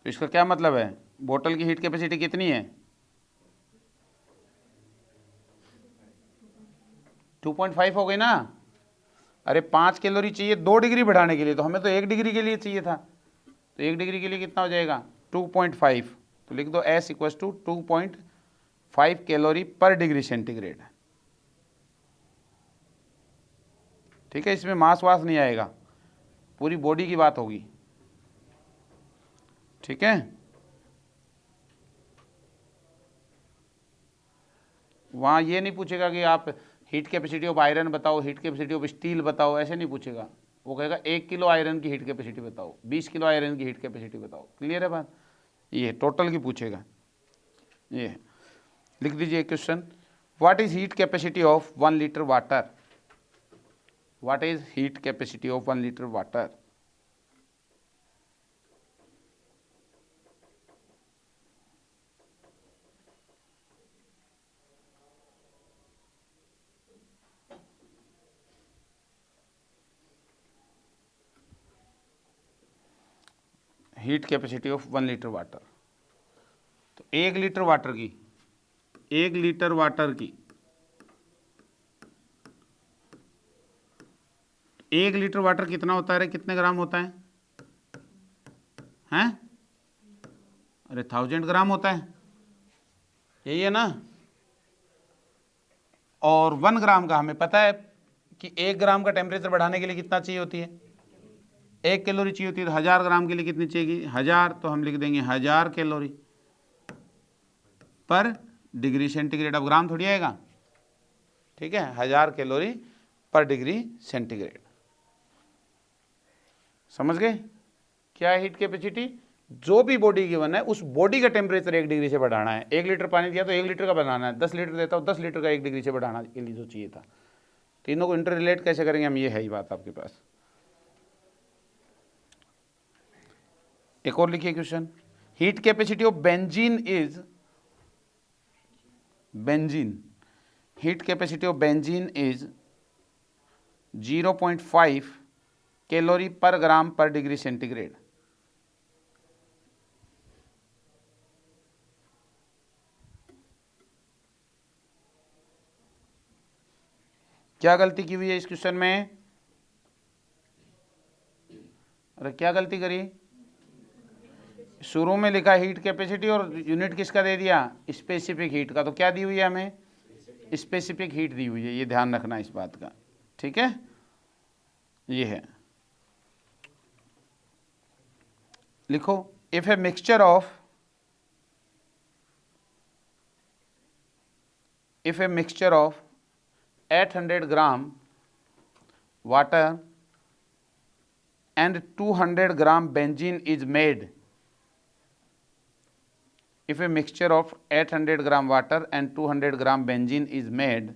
तो इसका क्या मतलब है, बोतल की हीट कैपेसिटी कितनी है, 2.5 हो गई ना। अरे 5 कैलोरी चाहिए 2 डिग्री बढ़ाने के लिए, तो हमें तो 1 डिग्री के लिए चाहिए था, तो 1 डिग्री के लिए कितना हो जाएगा 2.5। तो लिख दो S इक्वल टू 2.5 कैलोरी पर डिग्री सेंटीग्रेड। ठीक है, इसमें मास वास नहीं आएगा, पूरी बॉडी की बात होगी। ठीक है, वहाँ ये नहीं पूछेगा कि आप हीट कैपेसिटी ऑफ आयरन बताओ, हीट कैपेसिटी ऑफ स्टील बताओ, ऐसे नहीं पूछेगा। वो कहेगा 1 किलो आयरन की हीट कैपेसिटी बताओ, 20 किलो आयरन की हीट कैपेसिटी बताओ। क्लियर है बात? ये टोटल की पूछेगा। ये लिख दीजिए question, what is heat capacity of 1 litre water? What is heat capacity of 1 litre water? Heat capacity of 1 litre water. तो 1 लीटर वाटर की 1 लीटर वाटर की 1 लीटर वाटर कितना होता है रे? कितने ग्राम होता है? हैं? अरे 1000 ग्राम होता है, यही है ना। और 1 ग्राम का हमें पता है कि 1 ग्राम का टेम्परेचर बढ़ाने के लिए कितना चाहिए होती है? 1 कैलोरी चाहिए होती है। तो 1000 ग्राम के लिए कितनी चाहिए? 1000, तो हम लिख देंगे 1000 कैलोरी पर डिग्री सेंटीग्रेड। अब ग्राम थोड़ी आएगा, ठीक है, 1000 कैलोरी पर डिग्री सेंटीग्रेड। समझ गए क्या है हीट कैपेसिटी? जो भी बॉडी गिवन है उस बॉडी का टेम्परेचर 1 डिग्री से बढ़ाना है। 1 लीटर पानी दिया तो 1 लीटर का बनाना है, 10 लीटर देता हूँ 10 लीटर का 1 डिग्री से बढ़ाना के लिए जो चाहिए था। तीनों को इंटर रिलेट कैसे करेंगे हम, ये है ही बात आपके पास। एक और लिखिए question, heat capacity of benzene is, benzene, heat capacity of benzene is 0.5 calorie पर ग्राम पर डिग्री सेंटीग्रेड। क्या गलती की हुई है इस क्वेश्चन में? अरे क्या गलती करी? शुरू में लिखा हीट कैपेसिटी और यूनिट किसका दे दिया? स्पेसिफिक हीट का। तो क्या दी हुई है हमें? स्पेसिफिक हीट दी हुई है, ये ध्यान रखना इस बात का। ठीक है, ये है। लिखो, if a mixture of, if a mixture of 800 gram water and 200 gram benzene is made, if a mixture of 800 gram water and 200 gram benzene is made,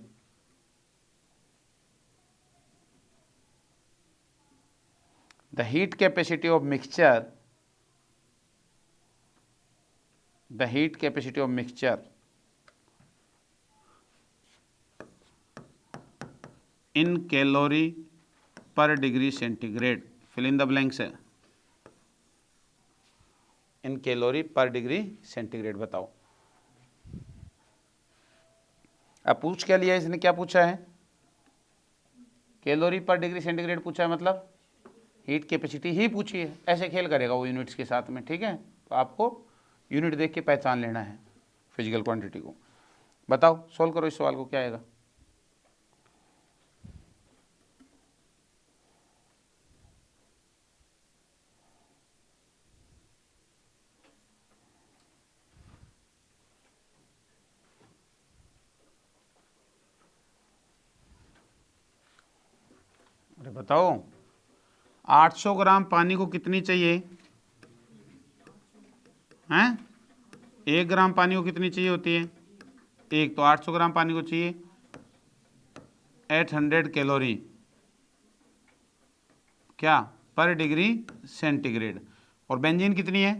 the heat capacity of mixture, the heat capacity of mixture in calorie per degree centigrade, fill in the blanks है, इन calorie पर degree centigrade बताओ। अब पूछ क्या लिया इसने? क्या पूछा है? कैलोरी पर डिग्री सेंटीग्रेड पूछा है, मतलब हीट कैपेसिटी ही पूछी है। ऐसे खेल करेगा वो यूनिट्स के साथ में। ठीक है, तो आपको यूनिट देख के पहचान लेना है फिजिकल क्वांटिटी को। बताओ, सोल्व करो इस सवाल को, क्या आएगा? अरे बताओ, 800 ग्राम पानी को कितनी चाहिए? हैं? 1 ग्राम पानी को कितनी चाहिए होती है? 1। तो 800 ग्राम पानी को चाहिए 800 कैलोरी, क्या, पर डिग्री सेंटीग्रेड। और बेंजीन कितनी है?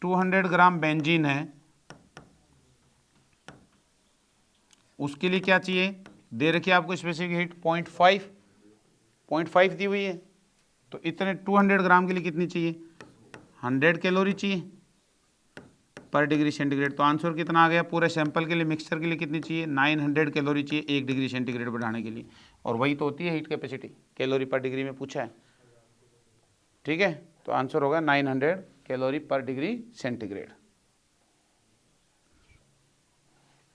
200 ग्राम बेंजीन है, उसके लिए क्या चाहिए? दे रखी है आपको स्पेसिफिक हीट 0.5 दी हुई है। तो इतने 200 ग्राम के लिए कितनी चाहिए? 100 कैलोरी चाहिए पर डिग्री सेंटीग्रेड। तो आंसर कितना आ गया? पूरे सैंपल के लिए, मिक्सचर के लिए कितनी चाहिए? 900 कैलोरी चाहिए 1 डिग्री सेंटीग्रेड बढ़ाने के लिए। और वही तो होती है हीट कैपेसिटी, कैलोरी पर डिग्री में पूछा है। ठीक है, तो आंसर होगा 900 कैलोरी पर डिग्री सेंटीग्रेड।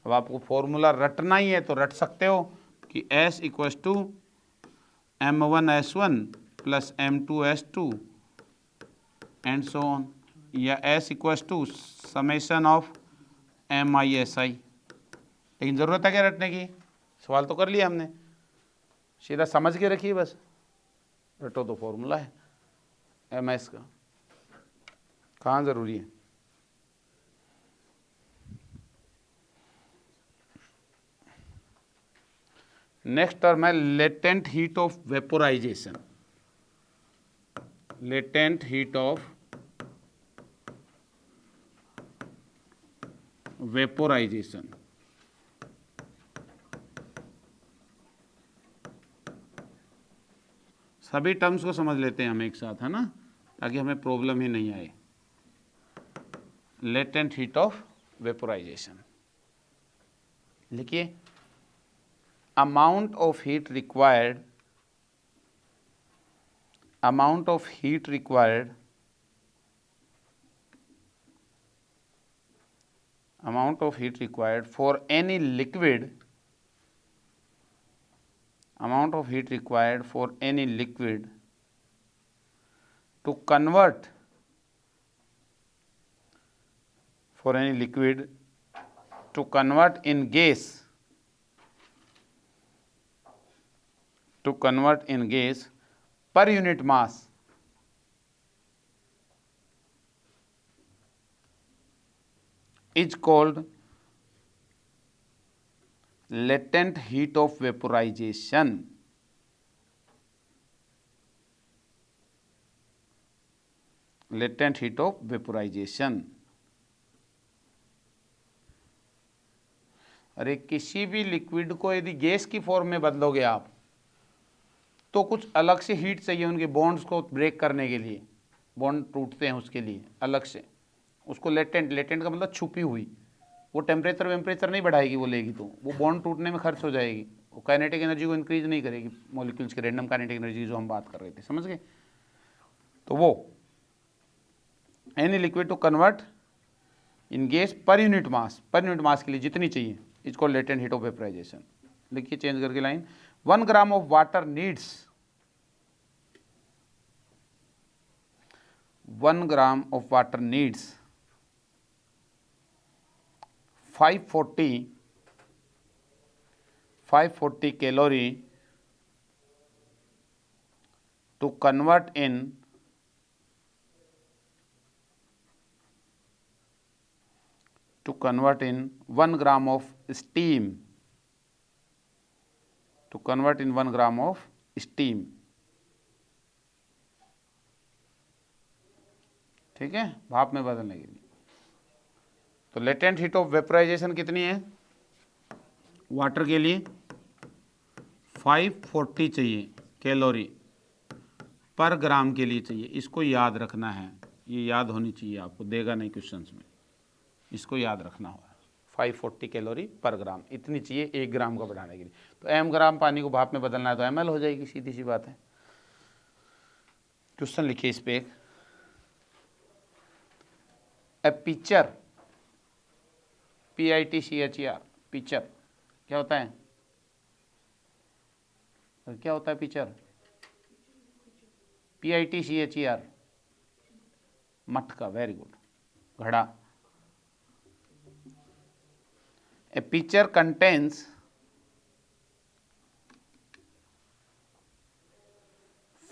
अब आपको फॉर्मूला रटना ही है तो रट सकते हो कि S equals to M1S1 plus M2S2 and so on, या S equals to summation of MISI। लेकिन ज़रूरत है क्या रटने की? सवाल तो कर लिया हमने, सीधा समझ के रखिए बस, रटो तो फॉर्मूला है MS का, कहाँ ज़रूरी है। नेक्स्ट टर्म है latent heat of vaporisation. Latent heat of vaporisation. सभी टर्म्स को समझ लेते हैं हम एक साथ, है ना, ताकि हमें प्रॉब्लम ही नहीं आए। लेटेंट हीट ऑफ वेपोराइजेशन लिखिए, amount of heat required for any liquid to convert in gas per unit mass is called latent heat of vaporization। latent heat of vaporization। अरे किसी भी लिक्विड को यदि गैस की form में बदलोगे आप तो कुछ अलग से हीट चाहिए उनके बॉन्ड्स को ब्रेक करने के लिए, बॉन्ड टूटते हैं उसके लिए अलग से, उसको लेटेंट का मतलब छुपी हुई, वो टेम्परेचर नहीं बढ़ाएगी, वो लेगी तो वो बॉन्ड टूटने में खर्च हो जाएगी, वो काइनेटिक एनर्जी को इंक्रीज नहीं करेगी, मॉलिक्यूल्स के रैंडम काइनेटिक एनर्जी जो हम बात कर रहे थे, समझ गए। तो वो any liquid to convert in gas पर यूनिट मास के लिए जितनी चाहिए, इसको लेटेंट हीट ऑफ वेपोराइजेशन। लिखिए चेंज करके line, 1 gram of water needs 1 gram of water needs 540 calorie to convert in 1 gram of steam, ठीक है, भाप में बदलने के लिए। तो लेटेंट हीट ऑफ वेपोराइजेशन कितनी है वाटर के लिए? 540 चाहिए कैलोरी पर ग्राम के लिए चाहिए, इसको याद रखना है, ये याद होनी चाहिए आपको, देगा नहीं क्वेश्चंस में, इसको याद रखना होगा। 540 कैलोरी पर ग्राम इतनी चाहिए 1 ग्राम को बढ़ाने के लिए। तो m ग्राम पानी को भाप में बदलना है तो ml हो जाएगी, सीधी सी बात है। क्वेश्चन लिखिए इस पे, ए पिक्चर PITCHER पिक्चर क्या होता है? क्या होता है पिक्चर? PITCHER मटका, वेरी गुड, घड़ा। A pitcher contains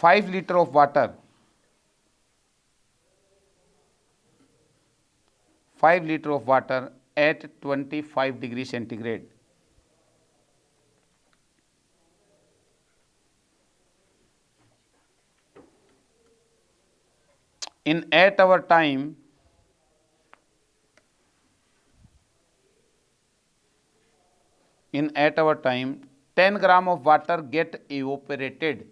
5 litre of water, 5 litre of water at 25 degree centigrade। In 8 hour time, 10 gram of water get evaporated।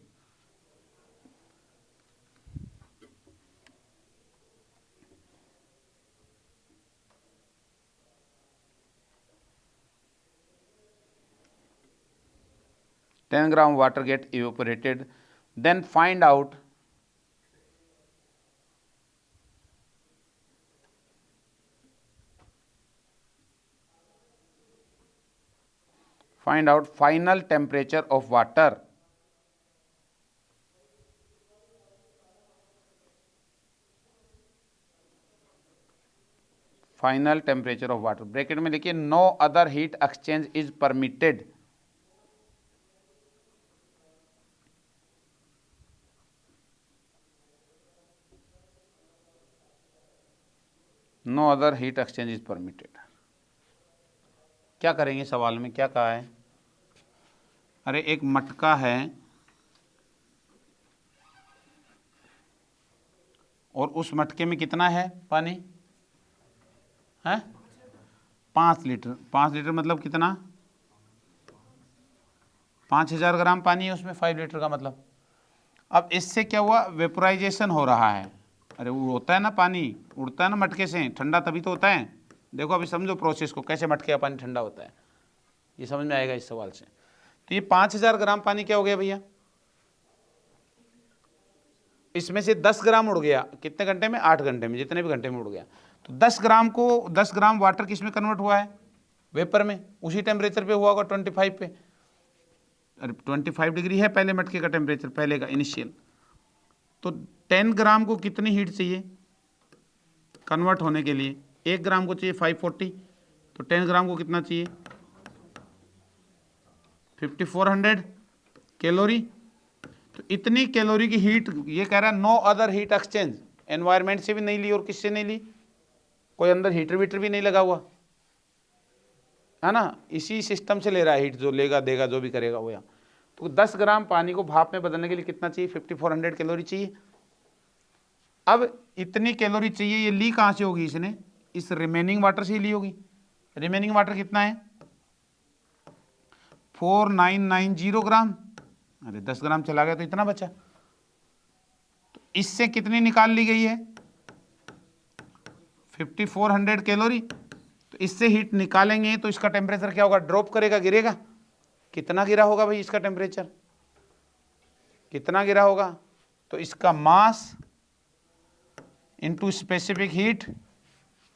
Then find out find out final temperature of water. Final temperature of water, bracket में लिखिए no other heat exchange is permitted. No other heat exchange is permitted. क्या करेंगे सवाल में, क्या कहा है? अरे एक मटका है और उस मटके में कितना है पानी है? 5 लीटर। 5 लीटर मतलब कितना? 5000 ग्राम पानी है उसमें, 5 लीटर का मतलब। अब इससे क्या हुआ, वेपोराइजेशन हो रहा है। अरे वो होता है ना पानी, उड़ता है ना मटके से, ठंडा तभी तो होता है। देखो अभी समझो प्रोसेस को, कैसे मटके का पानी ठंडा होता है, ये समझ में आएगा इस सवाल से। तो ये 5000 ग्राम पानी क्या हो गया भैया, इसमें से 10 ग्राम उड़ गया कितने घंटे में? 8 घंटे में, जितने भी घंटे में उड़ गया। तो 10 ग्राम वाटर किस में कन्वर्ट हुआ है? वेपर में। उसी टेम्परेचर पे हुआ होगा 25 पे। अरे 25 डिग्री है पहले मटके का टेम्परेचर, पहले का इनिशियल। तो 10 ग्राम को कितनी हीट चाहिए कन्वर्ट होने के लिए? 1 ग्राम को चाहिए 540, तो 10 ग्राम को कितना चाहिए? 5400 कैलोरी। तो इतनी कैलोरी की हीट, ये कह रहा है no other heat exchange, environment से भी नहीं ली और किससे नहीं ली, कोई अंदर हीटर वीटर भी नहीं लगा हुआ है ना, इसी सिस्टम से ले रहा है हीट, जो लेगा देगा जो भी करेगा वो। यहाँ तो 10 ग्राम पानी को भाप में बदलने के लिए कितना चाहिए? 5400 कैलोरी चाहिए। अब इतनी कैलोरी चाहिए, ये ली कहाँ से होगी इसने? इस रिमेनिंग वाटर से ही ली होगी। रिमेनिंग वाटर कितना है? 4990 ग्राम। अरे 10 ग्राम चला गया तो इतना बचा। तो इससे कितनी निकाल ली गई है? 5400 कैलोरी। तो इससे हीट निकालेंगे तो इसका टेम्परेचर क्या होगा? ड्रॉप करेगा, गिरेगा। कितना गिरा होगा भाई इसका टेम्परेचर, कितना गिरा होगा? तो इसका मास इंटू स्पेसिफिक हीट।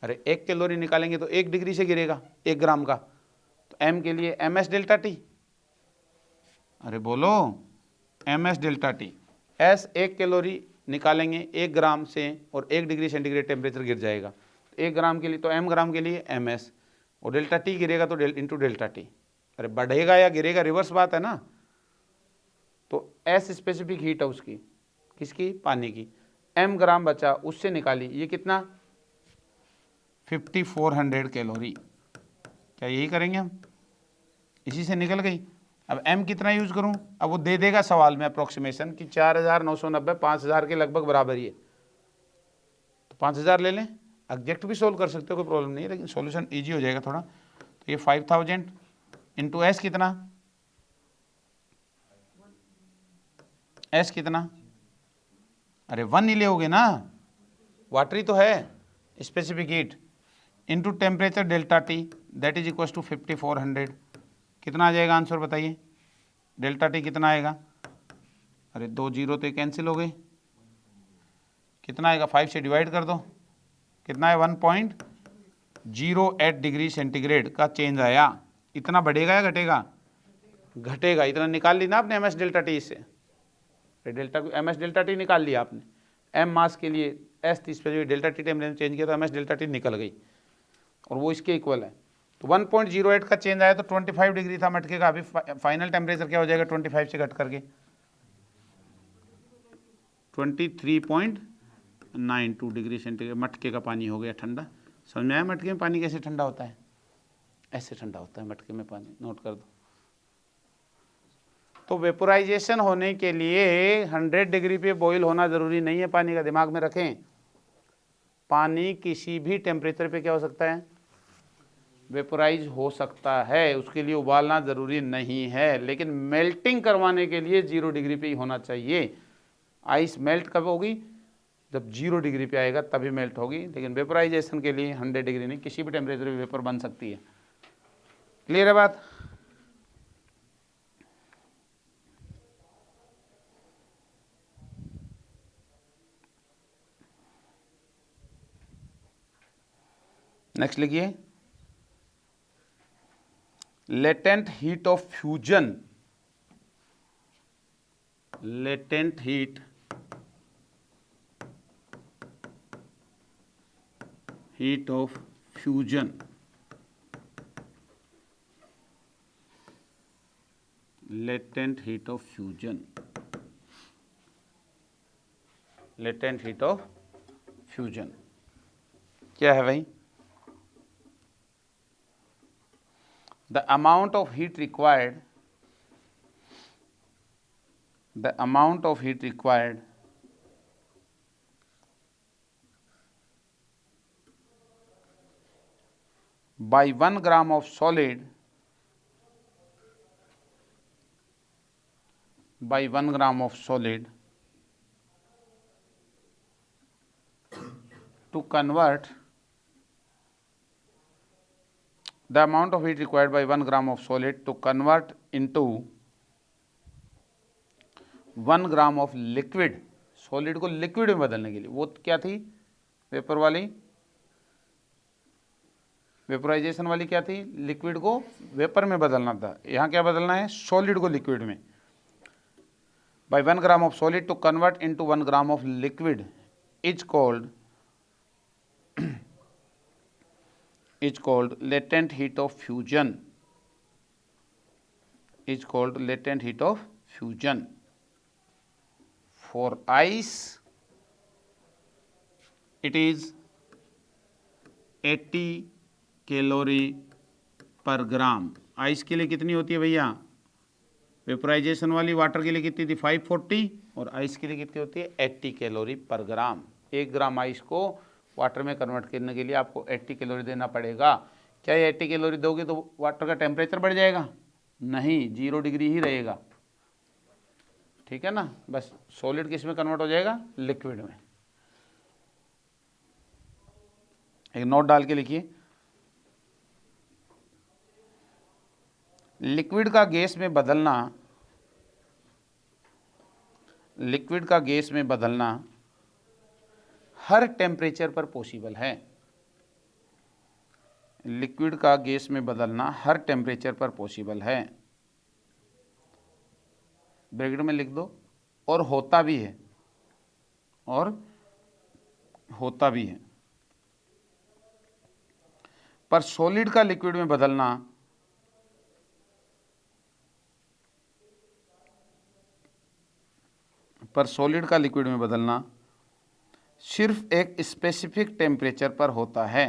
अरे 1 कैलोरी निकालेंगे तो 1 डिग्री से गिरेगा 1 ग्राम का, तो m के लिए ms डेल्टा टी। अरे बोलो ms delta T. s 1 calorie निकालेंगे 1 ग्राम से और 1 डिग्री सेंटीग्रेड टेम्परेचर गिर जाएगा, 1 ग्राम के लिए तो m ग्राम के लिए ms, और डेल्टा टी गिरेगा तो इंटू डेल्टा टी। अरे बढ़ेगा या गिरेगा, रिवर्स बात है ना। तो s स्पेसिफिक हीट है उसकी, किसकी? पानी की। m ग्राम बचा, उससे निकाली, ये कितना? 5400 कैलोरी। क्या यही करेंगे हम? इसी से निकल गई। अब m कितना यूज करूं? अब वो दे देगा सवाल में अप्रोक्सीमेशन कि 4990 5000 के लगभग बराबर ही है, तो 5000 ले लें। एग्जैक्ट भी सोल्व कर सकते हो, कोई प्रॉब्लम नहीं है, लेकिन सॉल्यूशन इजी हो जाएगा थोड़ा। तो ये 5000 इंटू एस कितना? एस कितना? अरे 1 ही ले ना, वाटर ही तो है, specific heat into temperature delta T, that is equal to 5400। कितना आ जाएगा आंसर बताइए? डेल्टा टी कितना आएगा? अरे 2 जीरो तो कैंसिल हो गई, कितना आएगा? 5 से डिवाइड कर दो, कितना है? 1.08 डिग्री सेंटीग्रेड का चेंज आया। इतना बढ़ेगा या घटेगा? घटेगा। इतना निकाल ली ना आपने एम एस डेल्टा टी से, delta M S delta T निकाल लिया आपने, एम मास के लिए एस 30 पे डेल्टा टी टेम्परेचर चेंज किया तो एम एस डेल्टा टी निकल गई, और वो इसके इक्वल है। तो 1.08 का चेंज आया तो 25 डिग्री था मटके का, अभी फाइनल टेम्परेचर क्या हो जाएगा 25 से घट करके? 23.92 डिग्री सेंटीग्रेड मटके का पानी हो गया ठंडा। समझ में आया मटके में पानी कैसे ठंडा होता है? ऐसे ठंडा होता है मटके में पानी, नोट कर दो। तो वेपोराइजेशन होने के लिए 100 डिग्री पे बॉईल होना जरूरी नहीं है पानी का, दिमाग में रखें। पानी किसी भी टेम्परेचर पे क्या हो सकता है? वेपोराइज हो सकता है, उसके लिए उबालना ज़रूरी नहीं है। लेकिन मेल्टिंग करवाने के लिए 0 डिग्री पे ही होना चाहिए। आइस मेल्ट कब होगी? जब 0 डिग्री पे आएगा तभी मेल्ट होगी। लेकिन वेपोराइजेशन के लिए 100 डिग्री नहीं, किसी भी टेम्परेचर पे वेपर बन सकती है। क्लियर है बात? नेक्स्ट लिखिए, latent heat of fusion, latent heat of fusion, latent heat of fusion, latent heat of fusion क्या है भाई? The amount of heat required, the amount of heat required by 1 gram of solid, by 1 gram of solid to convert, the amount of heat required by 1 gram of solid to convert into 1 gram of liquid, solid को liquid में बदलने के लिए, वो क्या थी? Vapour वाली, vaporisation वाली क्या थी? लिक्विड को वेपर में बदलना था। यहाँ क्या बदलना है? सॉलिड को लिक्विड में। By 1 gram of solid to convert into 1 gram of liquid is called latent heat of fusion, is called latent heat of fusion. For ice it is 80 calorie पर ग्राम। आइस के लिए कितनी होती है भैया? वेपराइजेशन वाली वाटर के लिए कितनी थी? 540, और आइस के लिए कितनी होती है? 80 कैलोरी पर ग्राम। 1 ग्राम आइस को वाटर में कन्वर्ट करने के लिए आपको 80 कैलोरी देना पड़ेगा। क्या ये 80 कैलोरी दोगे तो वाटर का टेम्परेचर बढ़ जाएगा? नहीं, 0 डिग्री ही रहेगा। ठीक है ना? बस सॉलिड किस में कन्वर्ट हो जाएगा? लिक्विड में। एक नोट डाल के लिखिए, लिक्विड का गैस में बदलना, लिक्विड का गैस में बदलना हर टेम्परेचर पर पॉसिबल है। लिक्विड का गैस में बदलना हर टेम्परेचर पर पॉसिबल है। ब्रैकेट में लिख दो, और होता भी है, और होता भी है। पर सॉलिड का लिक्विड में बदलना सिर्फ एक स्पेसिफिक टेम्परेचर पर होता है।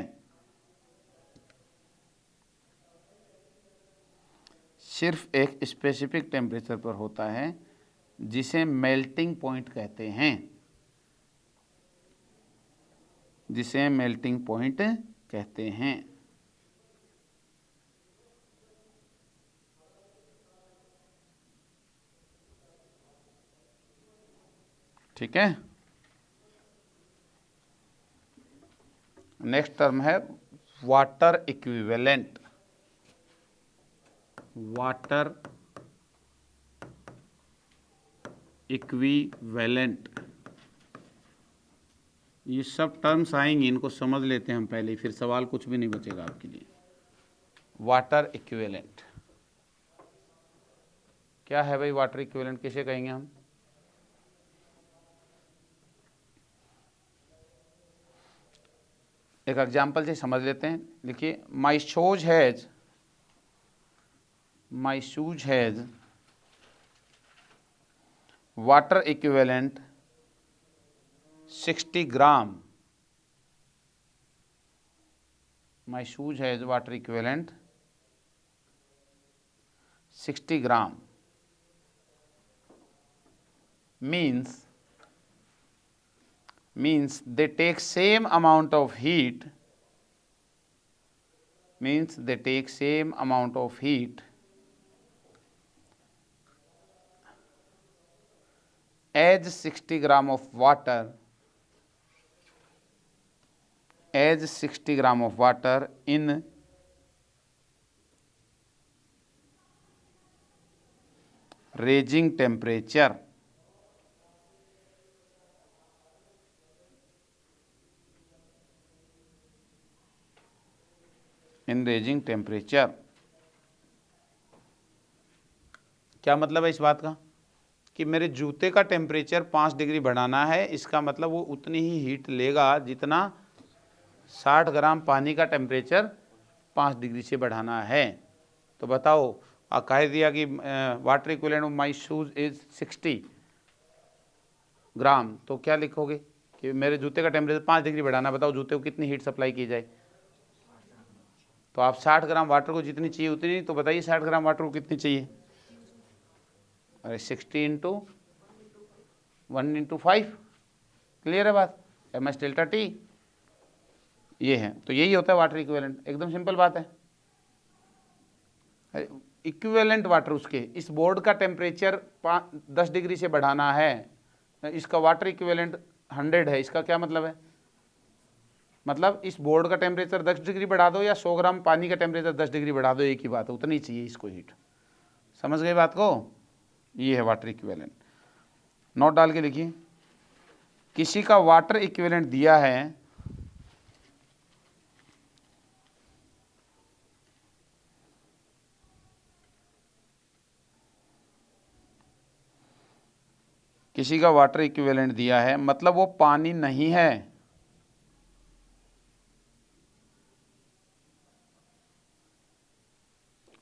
सिर्फ एक स्पेसिफिक टेम्परेचर पर होता है, जिसे मेल्टिंग पॉइंट कहते हैं, जिसे मेल्टिंग पॉइंट कहते हैं। ठीक है। नेक्स्ट टर्म है वाटर इक्विवेलेंट। वाटर इक्विवेलेंट, ये सब टर्म्स आएंगी, इनको समझ लेते हैं हम पहले ही, फिर सवाल कुछ भी नहीं बचेगा आपके लिए। वाटर इक्विवेलेंट क्या है भाई? वाटर इक्विवेलेंट किसे कहेंगे हम? एक एग्जाम्पल से समझ लेते हैं। देखिए, my shoes has water equivalent 60 gram. My shoes has water equivalent 60 gram means they take same amount of heat, as 60 gram of water, in raging temperature, क्या मतलब है इस बात का कि मेरे जूते का टेम्परेचर 5 डिग्री बढ़ाना है, इसका मतलब वो उतनी ही हीट लेगा जितना 60 ग्राम पानी का टेम्परेचर 5 डिग्री से बढ़ाना है। तो बताओ, कह दिया कि water equivalent of my shoes is 60 ग्राम, तो क्या लिखोगे कि मेरे जूते का टेम्परेचर 5 डिग्री बढ़ाना, बताओ जूते को कितनी हीट सप्लाई की जाए। तो आप 60 ग्राम वाटर को जितनी चाहिए उतनी, तो बताइए 60 ग्राम वाटर को कितनी चाहिए। अरे 60 इंटू 1 इंटू 5, क्लियर है बात, एम एस डेल्टा टी ये है। तो यही होता है वाटर इक्विवेलेंट, एकदम सिंपल बात है। इक्विवेलेंट वाटर उसके, इस बोर्ड का टेम्परेचर 10 डिग्री से बढ़ाना है, इसका वाटर इक्विवेलेंट 100 है, इसका क्या मतलब है, मतलब इस बोर्ड का टेम्परेचर 10 डिग्री बढ़ा दो या 100 ग्राम पानी का टेम्परेचर 10 डिग्री बढ़ा दो, एक ही बात है, उतनी चाहिए इसको हीट। समझ गए बात को, ये है वाटर इक्विवेलेंट। नोट डाल के लिखिए, किसी का वाटर इक्विवेलेंट दिया है, किसी का वाटर इक्विवेलेंट दिया है मतलब वो पानी नहीं है,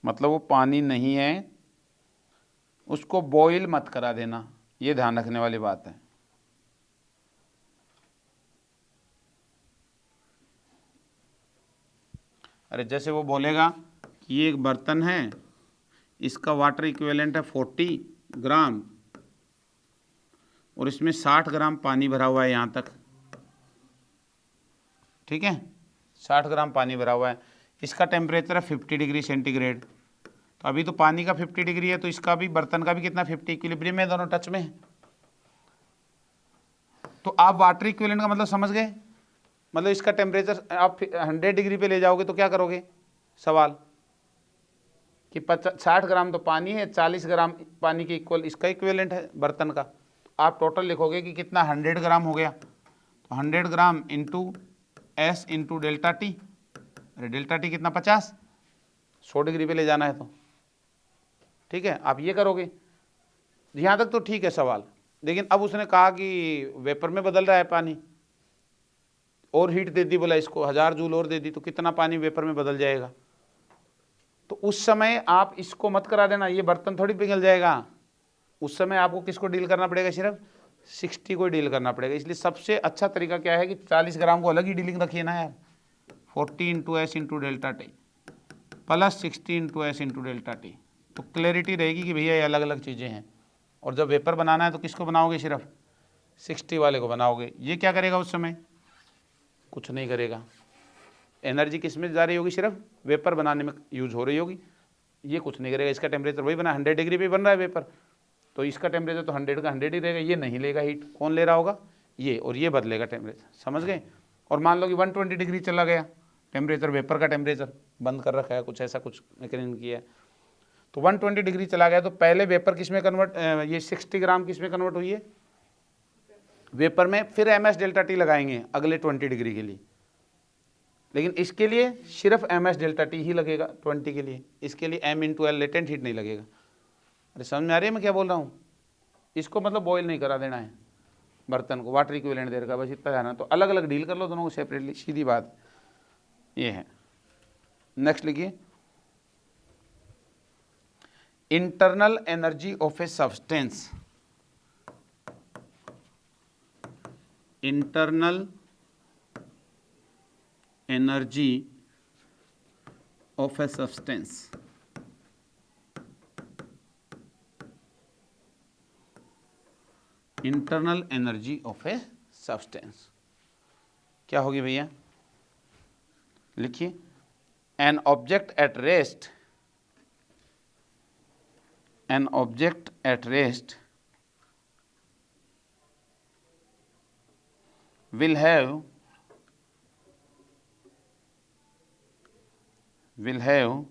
मतलब वो पानी नहीं है, उसको बॉईल मत करा देना, ये ध्यान रखने वाली बात है। अरे जैसे वो बोलेगा कि ये एक बर्तन है, इसका वाटर इक्विवेलेंट है 40 ग्राम और इसमें 60 ग्राम पानी भरा हुआ है यहाँ तक, ठीक है, 60 ग्राम पानी भरा हुआ है, इसका टेम्परेचर है 50 डिग्री सेंटीग्रेड। तो अभी तो पानी का 50 डिग्री है, तो इसका भी, बर्तन का भी कितना 50, इक्विलिब्रियम में, दोनों टच में है। तो आप वाटर इक्विवेलेंट का मतलब समझ गए, मतलब इसका टेम्परेचर आप 100 डिग्री पे ले जाओगे तो क्या करोगे, सवाल कि 60 ग्राम तो पानी है, 40 ग्राम पानी के इक्वल इसका इक्विवेलेंट है बर्तन का, तो आप टोटल लिखोगे कि कितना 100 ग्राम हो गया, तो 100 gram into S into delta T, अरे डेल्टा टी कितना 50, 100 डिग्री पे ले जाना है तो, ठीक है, आप ये करोगे। यहाँ तक तो ठीक है सवाल, लेकिन अब उसने कहा कि वेपर में बदल रहा है पानी, और हीट दे दी, बोला इसको 1000 जूल और दे दी, तो कितना पानी वेपर में बदल जाएगा। तो उस समय आप इसको मत करा देना, ये बर्तन थोड़ी पिघल जाएगा, उस समय आपको किसको डील करना पड़ेगा, सिर्फ 60 को डील करना पड़ेगा। इसलिए सबसे अच्छा तरीका क्या है कि 40 ग्राम को अलग ही डीलिंग रखिए ना यार, 40 into S into delta T plus 60 into S into delta T, तो क्लैरिटी रहेगी कि भैया ये अलग अलग चीज़ें हैं। और जब वेपर बनाना है तो किसको बनाओगे, सिर्फ 60 वाले को बनाओगे। ये क्या करेगा उस समय, कुछ नहीं करेगा, एनर्जी किस में जा रही होगी, सिर्फ वेपर बनाने में यूज हो रही होगी, ये कुछ नहीं करेगा। इसका टेम्परेचर वही बना, 100 डिग्री पे बन रहा है वेपर, तो इसका टेम्परेचर तो 100 का 100 ही रहेगा, ये नहीं लेगा हीट, कौन ले रहा होगा, ये, और ये बदलेगा टेम्परेचर, समझ गए। और मान लो कि 120 डिग्री चला गया टेम्परेचर, वेपर का टेम्परेचर बंद कर रखा है, कुछ ऐसा कुछ मैकेनिज्म किया है, तो 120 डिग्री चला गया, तो पहले वेपर किस में कन्वर्ट, ये 60 ग्राम किस में कन्वर्ट हुई है, वेपर में, फिर एम एस डेल्टा टी लगाएंगे अगले 20 डिग्री के लिए, लेकिन इसके लिए सिर्फ एम एस डेल्टा टी ही लगेगा 20 के लिए, इसके लिए M into L latent heat नहीं लगेगा। अरे समझ में आ रही है मैं क्या बोल रहा हूँ, इसको मतलब बॉयल नहीं करा देना है बर्तन को, वाटर इक्विवेलेंट देर का, बस इतना ध्यान है। तो अलग अलग डील कर लो दोनों को सेपरेटली, सीधी बात ये है। नेक्स्ट लिखिए, internal energy of a substance, internal energy of a substance, internal energy of a substance क्या होगी भैया, लिखिए, an object at rest, an object at rest will have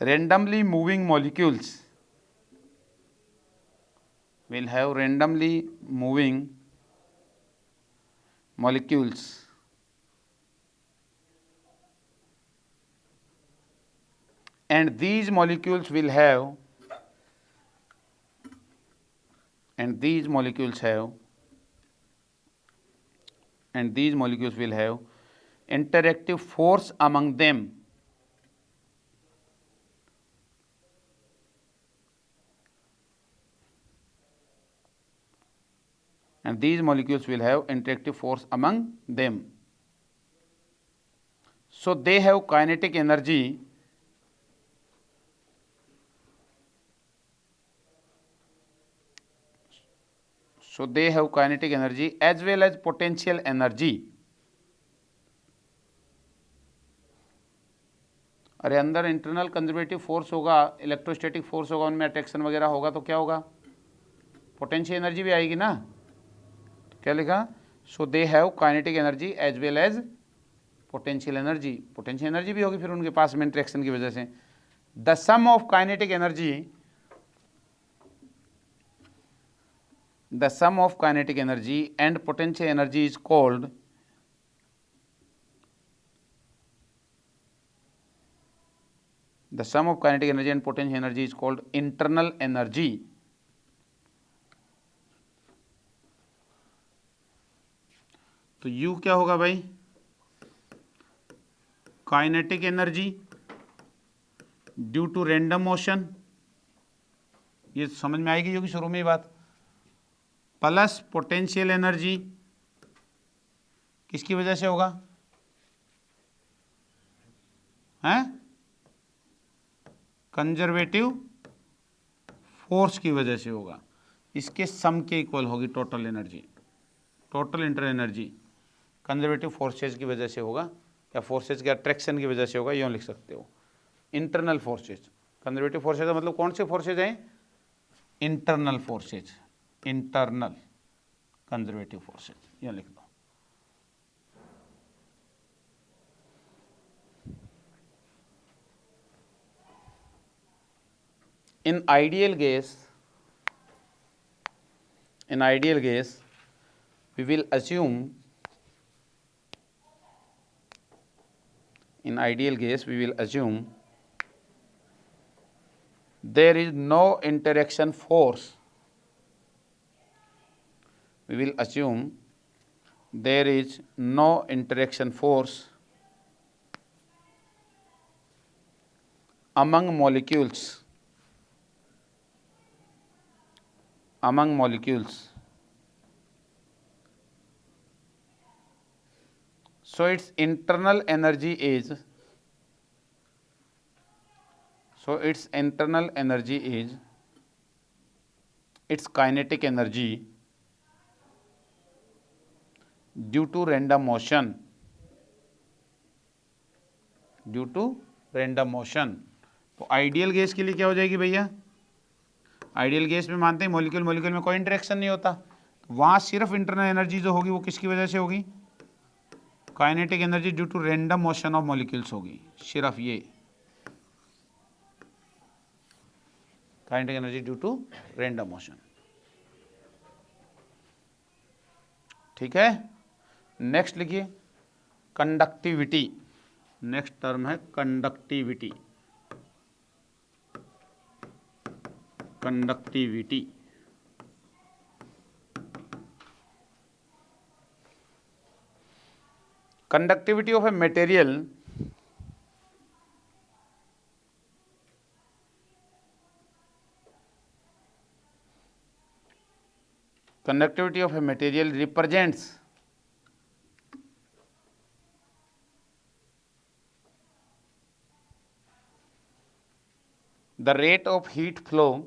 randomly moving molecules, will have randomly moving molecules and these molecules will have interactive force among them, and these molecules will have interactive force among them. So they have kinetic energy as well as potential energy. अरे अंदर internal conservative force होगा, electrostatic force होगा, उनमें attraction वगैरह होगा, तो क्या होगा, पोटेंशियल एनर्जी भी आएगी ना. तो क्या लिखा, so they have kinetic energy as well as potential energy. Potential energy भी होगी फिर उनके पास में इंटरेक्शन की वजह से. The sum of kinetic energy and potential energy is called the sum of kinetic energy and potential energy is called internal energy. तो U क्या होगा भाई, kinetic energy due to random motion, ये समझ में आएगी, जो कि शुरू में ही बात, प्लस पोटेंशियल एनर्जी किसकी वजह से होगा, हैं, कंजर्वेटिव फोर्स की वजह से होगा. इसके सम के इक्वल होगी total energy, total inter energy conservative forces की वजह से होगा, या फोर्सेज के अट्रैक्शन की वजह से होगा, यूँ लिख सकते हो. इंटरनल फोर्सेज, कंजर्वेटिव फोर्सेज का मतलब कौन से फोर्सेज हैं, internal forces, internal conservative forces, यूँ लिख दो. In ideal gas, we will assume there is no interaction force. We will assume there is no interaction force among molecules. So its internal energy is its kinetic energy due to random motion. तो ideal gas के लिए क्या हो जाएगी भैया, ideal gas में मानते हैं मॉलिक्यूल में कोई इंटरेक्शन नहीं होता, वहाँ सिर्फ इंटरनल एनर्जी जो होगी वो किसकी वजह से होगी, kinetic energy due to random motion of molecules होगी, सिर्फ ये kinetic energy due to random motion. ठीक है, नेक्स्ट लिखिए कंडक्टिविटी. नेक्स्ट टर्म है conductivity. Conductivity of a material represents the rate of heat flow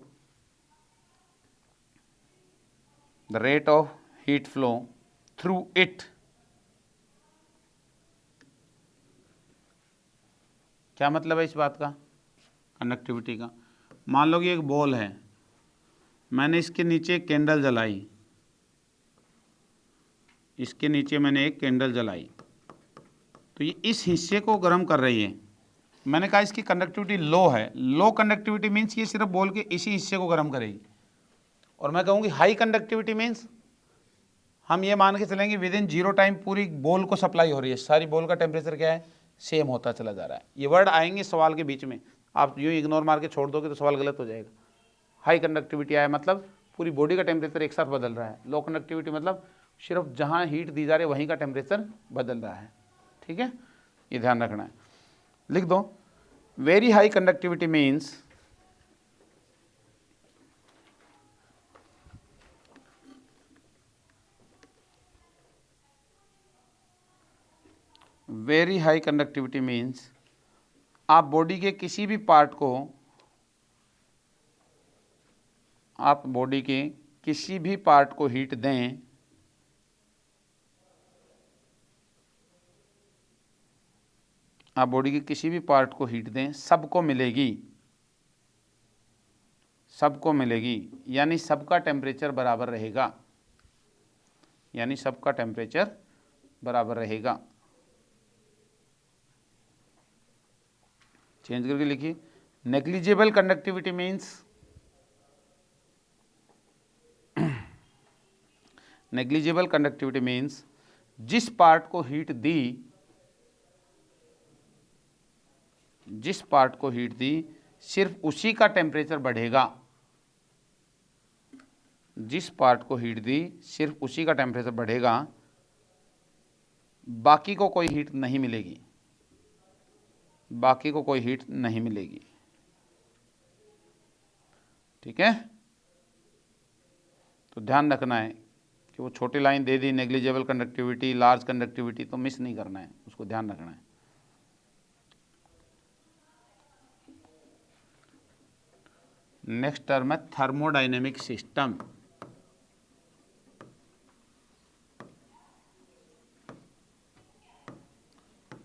through it. क्या मतलब है इस बात का, कंडक्टिविटी का. मान लो कि एक बॉल है, मैंने इसके नीचे एक कैंडल जलाई, तो ये इस हिस्से को गर्म कर रही है. मैंने कहा इसकी कंडक्टिविटी लो है. लो कंडक्टिविटी मीन्स ये सिर्फ बॉल के इसी हिस्से को गर्म करेगी. और मैं कहूँगी हाई कंडक्टिविटी मीन्स हम ये मान के चलेंगे विद इन 0 टाइम पूरी बॉल को सप्लाई हो रही है, सारी बॉल का टेम्परेचर क्या है, सेम होता चला जा रहा है. ये वर्ड आएंगे सवाल के बीच में, आप यूँ इग्नोर मार के छोड़ दोगे तो सवाल गलत हो जाएगा। हाई कंडक्टिविटी आया मतलब पूरी बॉडी का टेम्परेचर एक साथ बदल रहा है। लो कंडक्टिविटी मतलब सिर्फ जहाँ हीट दी जा रही है वहीं का टेम्परेचर बदल रहा है। ठीक है, ये ध्यान रखना है। लिख दो, very high conductivity means very high conductivity means आप बॉडी के किसी भी पार्ट को, आप बॉडी के किसी भी पार्ट को हीट दें आप बॉडी के किसी भी पार्ट को हीट दें सबको मिलेगी, सबको मिलेगी, यानी सबका टेम्परेचर बराबर रहेगा, यानी सबका टेम्परेचर बराबर रहेगा। चेंज करके लिखिए, negligible conductivity means, negligible conductivity means जिस पार्ट को हीट दी, जिस पार्ट को हीट दी सिर्फ उसी का टेम्परेचर बढ़ेगा, जिस पार्ट को हीट दी सिर्फ उसी का टेम्परेचर बढ़ेगा, बाकी को कोई हीट नहीं मिलेगी, बाकी को कोई हीट नहीं मिलेगी। ठीक है, तो ध्यान रखना है कि वो छोटी लाइन दे दी नेग्लिजिबल कंडक्टिविटी, लार्ज कंडक्टिविटी, तो मिस नहीं करना है, उसको ध्यान रखना है। नेक्स्ट टर्म है थर्मोडायनेमिक सिस्टम।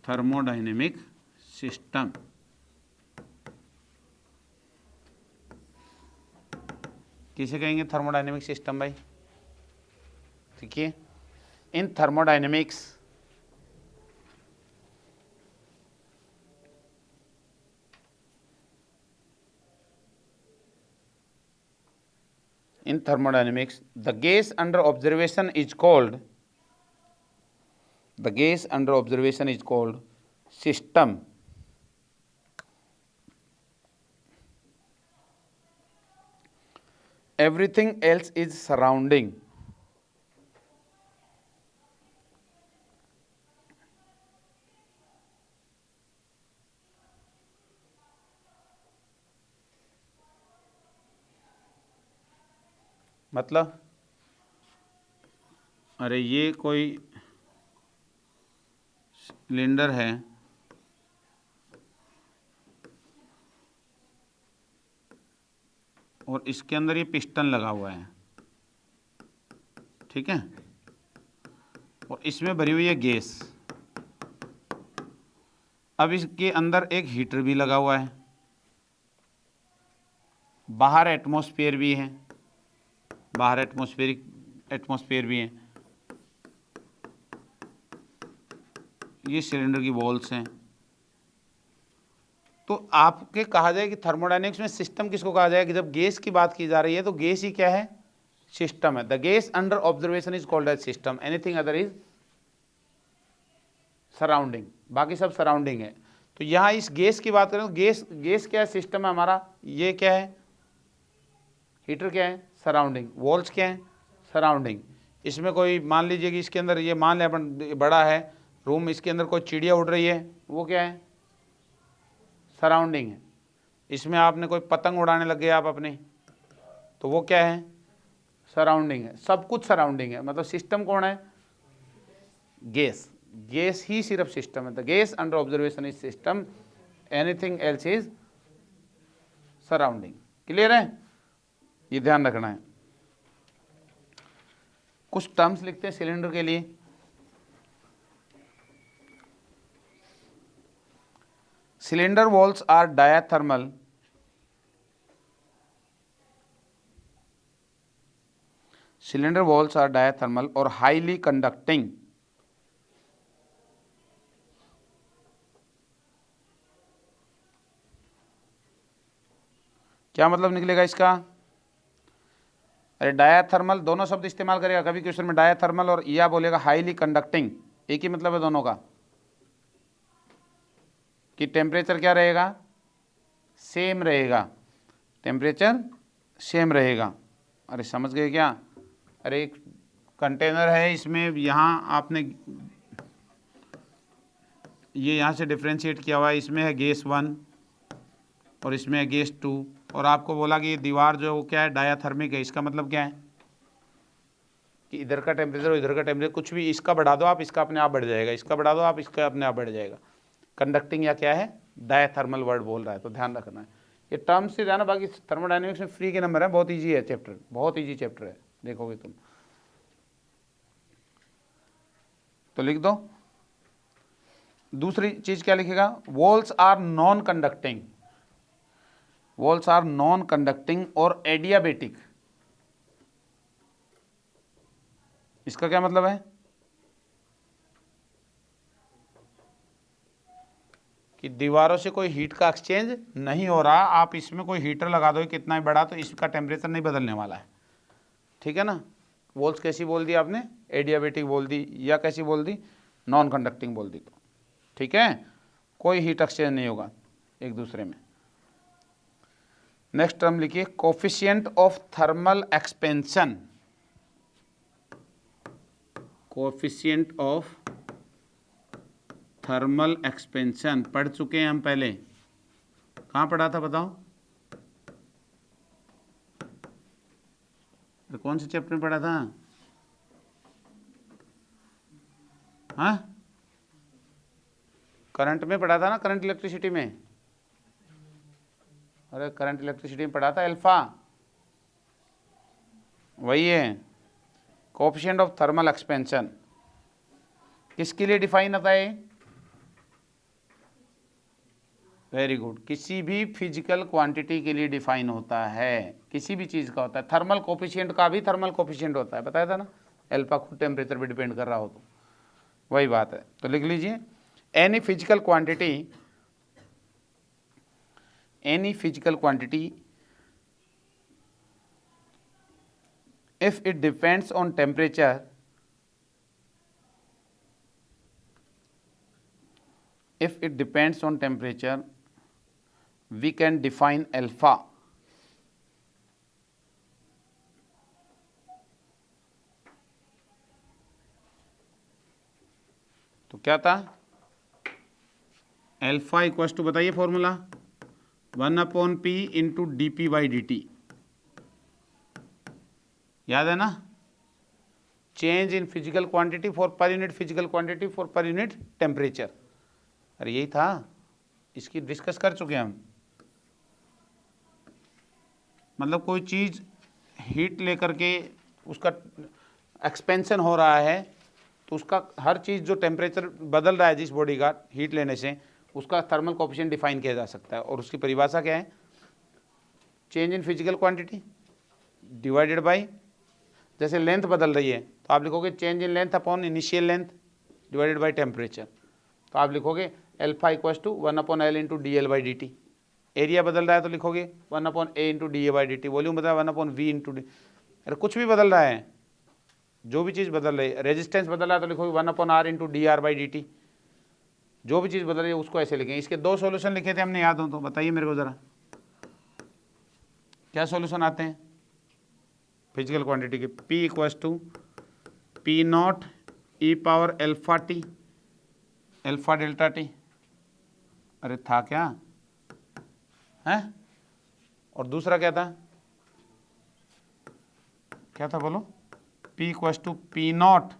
थर्मोडायनेमिक सिस्टम किसे कहेंगे? थर्मोडायनेमिक सिस्टम भाई। देखिए, इन thermodynamics the gas under observation is called system. Everything else is surrounding. मतलब अरे ये कोई सिलेंडर है और इसके अंदर ये पिस्टन लगा हुआ है, ठीक है, और इसमें भरी हुई है गैस। अब इसके अंदर एक हीटर भी लगा हुआ है, बाहर एटमॉस्फेयर भी है, बाहर एटमॉस्फेयर भी है। ये सिलेंडर की वॉल्स हैं। तो आपके कहा जाए कि थर्मोडायनेमिक्स में सिस्टम किसको कहा जाए कि जब गैस की बात की जा रही है तो गैस ही क्या है? सिस्टम है। The gas under observation is called as system, anything other is surrounding, बाकी सब सराउंडिंग है। तो यहाँ इस गैस की बात करें तो गैस क्या है? सिस्टम है हमारा। ये क्या है? हीटर क्या है? सराउंडिंग। वॉल्स क्या है? सराउंडिंग। इसमें कोई मान लीजिए कि इसके अंदर ये मान लें अपन बड़ा है रूम, इसके अंदर कोई चिड़िया उड़ रही है, वो क्या है? सराउंडिंग है। इसमें आपने कोई पतंग उड़ाने लग गए आप अपने, तो वो क्या है? सराउंडिंग है। सब कुछ सराउंडिंग है। मतलब सिस्टम कौन है? गैस। गैस ही सिर्फ सिस्टम है। The gas under observation is system, anything else is surrounding. Clear है? ये ध्यान रखना है। कुछ टर्म्स लिखते हैं सिलेंडर के लिए। Cylinder walls are diathermal, cylinder walls are diathermal और हाईली कंडक्टिंग। क्या मतलब निकलेगा इसका? अरे डायाथर्मल दोनों शब्द इस्तेमाल करेगा कभी क्वेश्चन में, डायाथर्मल और या बोलेगा हाईली कंडक्टिंग, एक ही मतलब है दोनों का कि टेम्परेचर क्या रहेगा? सेम रहेगा, टेम्परेचर सेम रहेगा। अरे समझ गए क्या? अरे एक कंटेनर है, इसमें यहाँ आपने ये यहाँ से डिफ्रेंशिएट किया हुआ है, इसमें है गैस 1 और इसमें है गैस 2, और आपको बोला कि ये दीवार जो वो क्या है, डायाथर्मिक है। इसका मतलब क्या है कि इधर का टेम्परेचर और इधर का टेम्परेचर कुछ भी इसका बढ़ा दो आप, इसका अपने आप बढ़ जाएगा, इसका बढ़ा दो आप, इसका अपने आप बढ़ जाएगा। कंडक्टिंग या क्या है, डायाथर्मल वर्ड बोल रहा है, तो ध्यान रखना है ये टर्म से जाना। बाकी थर्मोडायनेमिक्स में फ्री के नंबर है, बहुत ईजी है चैप्टर, बहुत ईजी चैप्टर है, देखोगे तुम। तो लिख दो। दूसरी चीज क्या लिखेगा, walls are non conducting, walls are non conducting और एडियाबेटिक। इसका क्या मतलब है कि दीवारों से कोई हीट का एक्सचेंज नहीं हो रहा। आप इसमें कोई हीटर लगा दो कितना ही बड़ा, तो इसका टेम्परेचर नहीं बदलने वाला है, ठीक है ना। वॉल्स कैसी बोल दी आपने, एडियाबेटिक बोल दी, या कैसी बोल दी, नॉन कंडक्टिंग बोल दी, तो ठीक है, कोई हीट एक्सचेंज नहीं होगा एक दूसरे में। नेक्स्ट टर्म लिखिए, coefficient of thermal expansion, coefficient of thermal expansion पढ़ चुके हैं हम पहले, कहाँ पढ़ा था बताओ, तो कौन से चैप्टर में पढ़ा था? हाँ, करंट में पढ़ा था ना, करंट इलेक्ट्रिसिटी में। अरे करंट इलेक्ट्रिसिटी में पढ़ा था, अल्फा वही है। कोएफिशिएंट ऑफ थर्मल एक्सपेंशन किसके लिए डिफाइन होता है? वेरी गुड, किसी भी फिजिकल क्वांटिटी के लिए डिफाइन होता है, किसी भी चीज़ का होता है। थर्मल कोएफिशिएंट का भी थर्मल कोएफिशिएंट होता है, बताया था ना, अल्फा खुद टेम्परेचर पे डिपेंड कर रहा हो तो वही बात है। तो लिख लीजिए, any physical quantity, any physical quantity if it depends on temperature, if it depends on temperature, we can define alpha तो क्या था, अल्फा इक्वल टू, बताइए फॉर्मूला, 1/p इंटू dp/dt, याद है ना, change in physical quantity for per unit physical quantity for per unit temperature. अरे यही था, इसकी डिस्कस कर चुके हैं हम। मतलब कोई चीज़ हीट लेकर के उसका एक्सपेंशन हो रहा है, तो उसका हर चीज़ जो टेम्परेचर बदल रहा है जिस बॉडी का हीट लेने से, उसका थर्मल कोएफिशिएंट डिफाइन किया जा सकता है। और उसकी परिभाषा क्या है, change in physical quantity divided by, जैसे लेंथ बदल रही है तो आप लिखोगे change in length upon initial length divided by temperature. तो आप लिखोगे alpha equals to 1/L into dL/dt। Area बदल रहा है तो लिखोगे 1/A इंटू dA/dt। वॉल्यूम बदल रहा है 1/V इंटू डी। अरे कुछ भी बदल रहा है, जो भी चीज़ बदल रही है, रेजिस्टेंस बदल रहा है तो लिखोगे 1/R इंटू dR/dt। जो भी चीज़ बदल रही है उसको ऐसे लिखेंगे। इसके दो सॉल्यूशन लिखे थे हमने, याद हो तो बताइए मेरे को ज़रा, क्या सॉल्यूशन आते हैं फिजिकल क्वांटिटी के? P equals to P0 e power alpha T, alpha delta T. अरे था क्या है? और दूसरा क्या था, क्या था बोलो? P equals to P0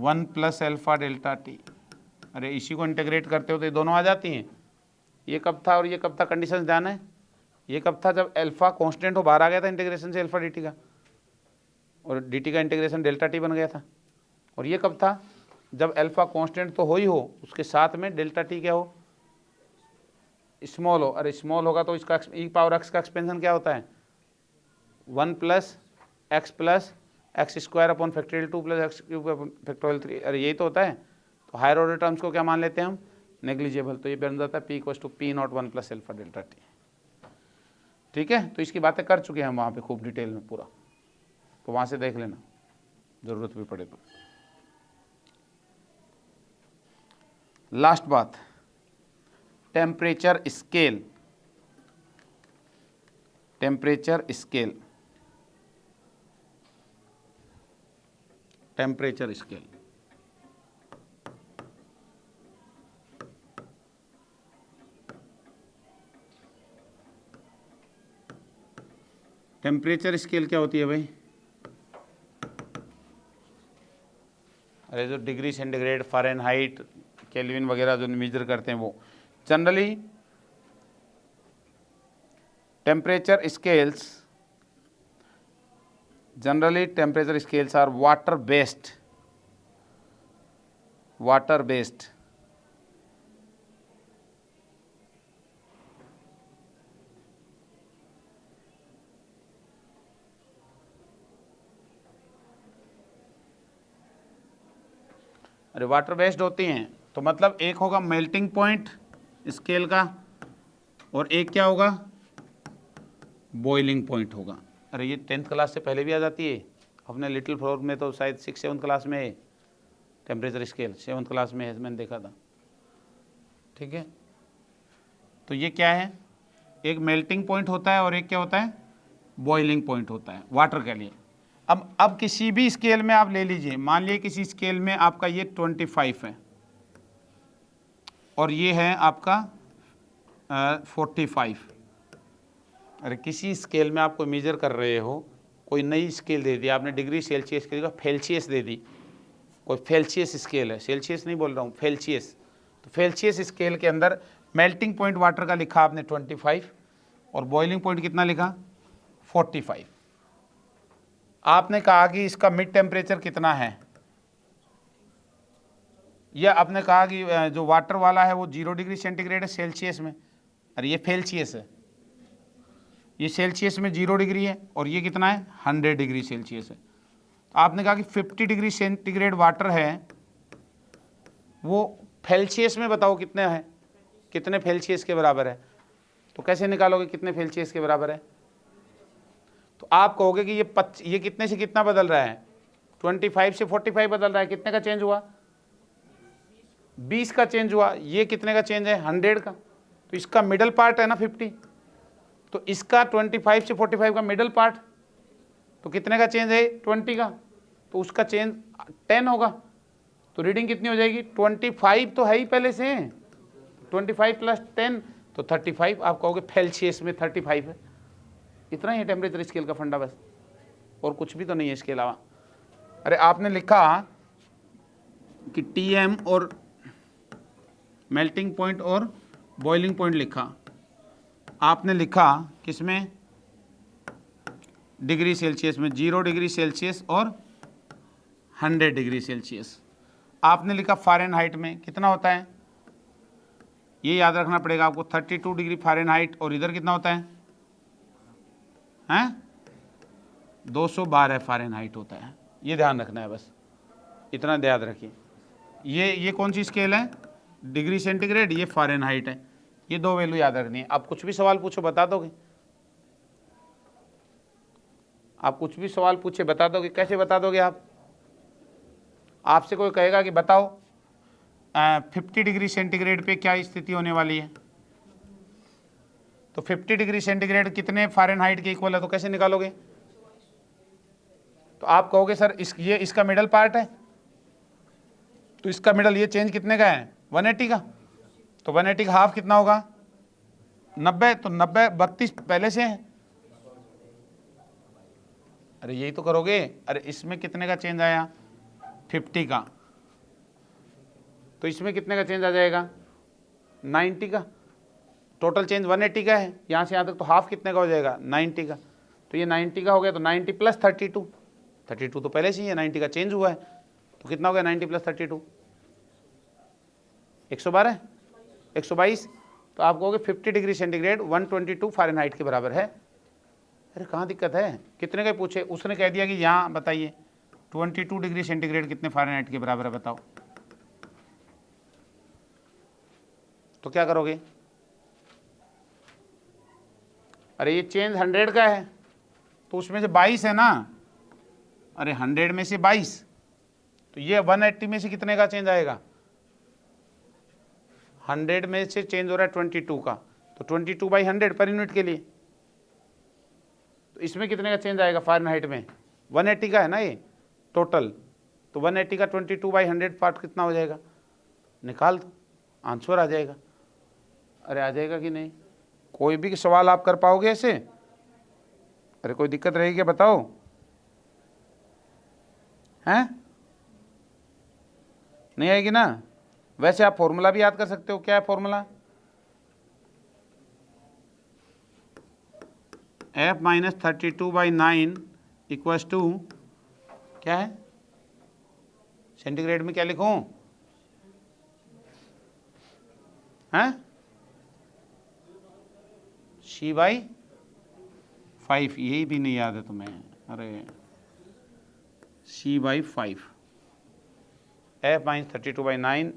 1 plus alpha delta T. अरे इसी को इंटीग्रेट करते हो तो ये दोनों आ जाती हैं। ये कब था और ये कब था, कंडीशन ध्यान है। ये कब था, जब अल्फा कांस्टेंट हो, बाहर आ गया था इंटीग्रेशन से अल्फा dt का, और dt का इंटीग्रेशन डेल्टा टी बन गया था। और ये कब था, जब अल्फा कांस्टेंट तो हो ही हो, उसके साथ में डेल्टा टी क्या हो, स्मॉल हो। अरे स्मॉल होगा तो इसका ई पावर एक्स का एक्सपेंशन क्या होता है, 1 plus x square upon factorial 2 plus x cube upon factorial 3। अरे यही तो होता है। तो हायर ऑर्डर टर्म्स को क्या मान लेते हैं हम, नेग्लिजिबल। तो ये बन जाता है P equals to P0 1 plus alpha delta T. ठीक है, तो इसकी बातें कर चुके हैं हम वहाँ पे खूब डिटेल में पूरा, तो वहाँ से देख लेना ज़रूरत भी पड़े तो। लास्ट बात, temperature scale. Temperature scale, temperature scale. Temperature scale क्या होती है भाई? अरे जो डिग्री सेंटीग्रेड, फ़ारेनहाइट, केल्विन वगैरह जो मेजर करते हैं वो। Generally temperature scales are water based, अरे वाटर बेस्ड होती हैं तो मतलब एक होगा मेल्टिंग पॉइंट स्केल का और एक क्या होगा, बॉइलिंग पॉइंट होगा। अरे ये 10th क्लास से पहले भी आ जाती है, अपने लिटिल फ्लोर में तो शायद 6-7 क्लास में है टेम्परेचर स्केल, 7th क्लास में है, मैंने देखा था। ठीक है, तो ये क्या है, एक मेल्टिंग पॉइंट होता है और एक क्या होता है, बॉइलिंग पॉइंट होता है वाटर के लिए। अब किसी भी स्केल में आप ले लीजिए, मान लीजिए किसी स्केल में आपका ये 25 है और ये है आपका 45। अरे किसी स्केल में आप कोई मेजर कर रहे हो, कोई नई स्केल दे दी आपने, डिग्री सेल्सियस की जगह फेल्सियस दे दी, कोई फेल्सियस स्केल है, सेल्सियस नहीं बोल रहा हूँ, फेल्सियस। तो फेल्सियस स्केल के अंदर मेल्टिंग पॉइंट वाटर का लिखा आपने 25 और बॉइलिंग पॉइंट कितना लिखा, 45। आपने कहा कि इसका मिड टेम्परेचर कितना है, या आपने कहा कि जो वाटर वाला है वो 0 डिग्री सेंटीग्रेड है सेल्सियस में। अरे ये फेल्सियस है, ये सेल्सियस में 0 डिग्री है और ये कितना है, 100 डिग्री सेल्सियस है। तो आपने कहा कि 50 डिग्री सेंटीग्रेड वाटर है, वो फेल्सियस में बताओ कितने है, कितने फेल्सियस के बराबर है। तो कैसे निकालोगे कितने फेल्सियस के बराबर है? तो आप कहोगे कि ये कितने से कितना बदल रहा है, 25 से 45 बदल रहा है, कितने का चेंज हुआ, 20 का चेंज हुआ। ये कितने का चेंज है, 100 का। तो इसका मिडल पार्ट है ना 50, तो इसका 25 से 45 का मिडल पार्ट, तो कितने का चेंज है, 20 का, तो उसका चेंज 10 होगा। तो रीडिंग कितनी हो जाएगी, 25 तो है ही पहले से, 25 + 10 तो 35। आप कहोगे फेल्सियस में 35 है। इतना ही है टेम्परेचर स्केल का फंडा बस, और कुछ भी तो नहीं है इसके अलावा। अरे आपने लिखा कि TM और मेल्टिंग पॉइंट और बॉइलिंग पॉइंट लिखा, आपने लिखा किसमें, डिग्री सेल्सियस में, 0 डिग्री सेल्सियस और 100 डिग्री सेल्सियस। आपने लिखा फ़ारेनहाइट में कितना होता है, ये याद रखना पड़ेगा आपको, 32 डिग्री फ़ारेनहाइट, और इधर कितना होता है, 212 फ़ारेनहाइट होता है। ये ध्यान रखना है बस, इतना याद रखिए। ये कौन सी स्केल है, डिग्री सेंटीग्रेड, ये फ़ारेनहाइट है, ये 2 वैल्यू याद रखनी है। आप कुछ भी सवाल पूछो बता दोगे, आप कुछ भी सवाल पूछे बता दोगे, कैसे बता दोगे आप? आपसे कोई कहेगा कि बताओ 50 डिग्री सेंटीग्रेड पे क्या स्थिति होने वाली है, तो 50 डिग्री सेंटीग्रेड कितने फ़ारेनहाइट के इक्वल है, तो कैसे निकालोगे? तो आप कहोगे सर ये इसका मिडल पार्ट है, तो इसका मिडल, ये चेंज कितने का है, 180 का, तो 180 का हाफ कितना होगा, 90, तो 90 32 पहले से है। अरे यही तो करोगे। अरे इसमें कितने का चेंज आया, 50 का, तो इसमें कितने का चेंज आ जाएगा, 90 का। टोटल चेंज 180 का है यहाँ से यहाँ तक, तो हाफ कितने का हो जाएगा, 90 का। तो ये 90 का हो गया, तो 90 + 32, 32 तो पहले से ही है, 90 का चेंज हुआ है, तो कितना हो गया 90 + 32, 112, 122। तो आप कहोगे 50 डिग्री सेंटीग्रेड 122 फ़ारेनहाइट के बराबर है। अरे कहाँ दिक्कत है, कितने का पूछे, उसने कह दिया कि यहाँ बताइए 22 डिग्री सेंटीग्रेड कितने फ़ारेनहाइट के बराबर है बताओ, तो क्या करोगे? अरे ये चेंज 100 का है, तो उसमें से 22 है ना, अरे 100 में से 22, तो ये 180 में से कितने का चेंज आएगा, 100 में से चेंज हो रहा है 22 का, तो 22/100 पर यूनिट के लिए, तो इसमें कितने का चेंज आएगा फ़ारेनहाइट में? 180 का है ना ये टोटल, तो 180 का 22/100 पार्ट कितना हो जाएगा? निकाल दो, आंसर आ जाएगा। अरे आ जाएगा कि नहीं? कोई भी सवाल आप कर पाओगे ऐसे? अरे कोई दिक्कत रहेगी क्या बताओ? हैं? नहीं आएगी ना? वैसे आप फॉर्मूला भी याद कर सकते हो। क्या है formula? f minus 32/9 equals to क्या है? सेंटीग्रेड में क्या लिखूं? हैं? c/5, यही भी नहीं याद है तुम्हें? अरे c/5, f minus 32/9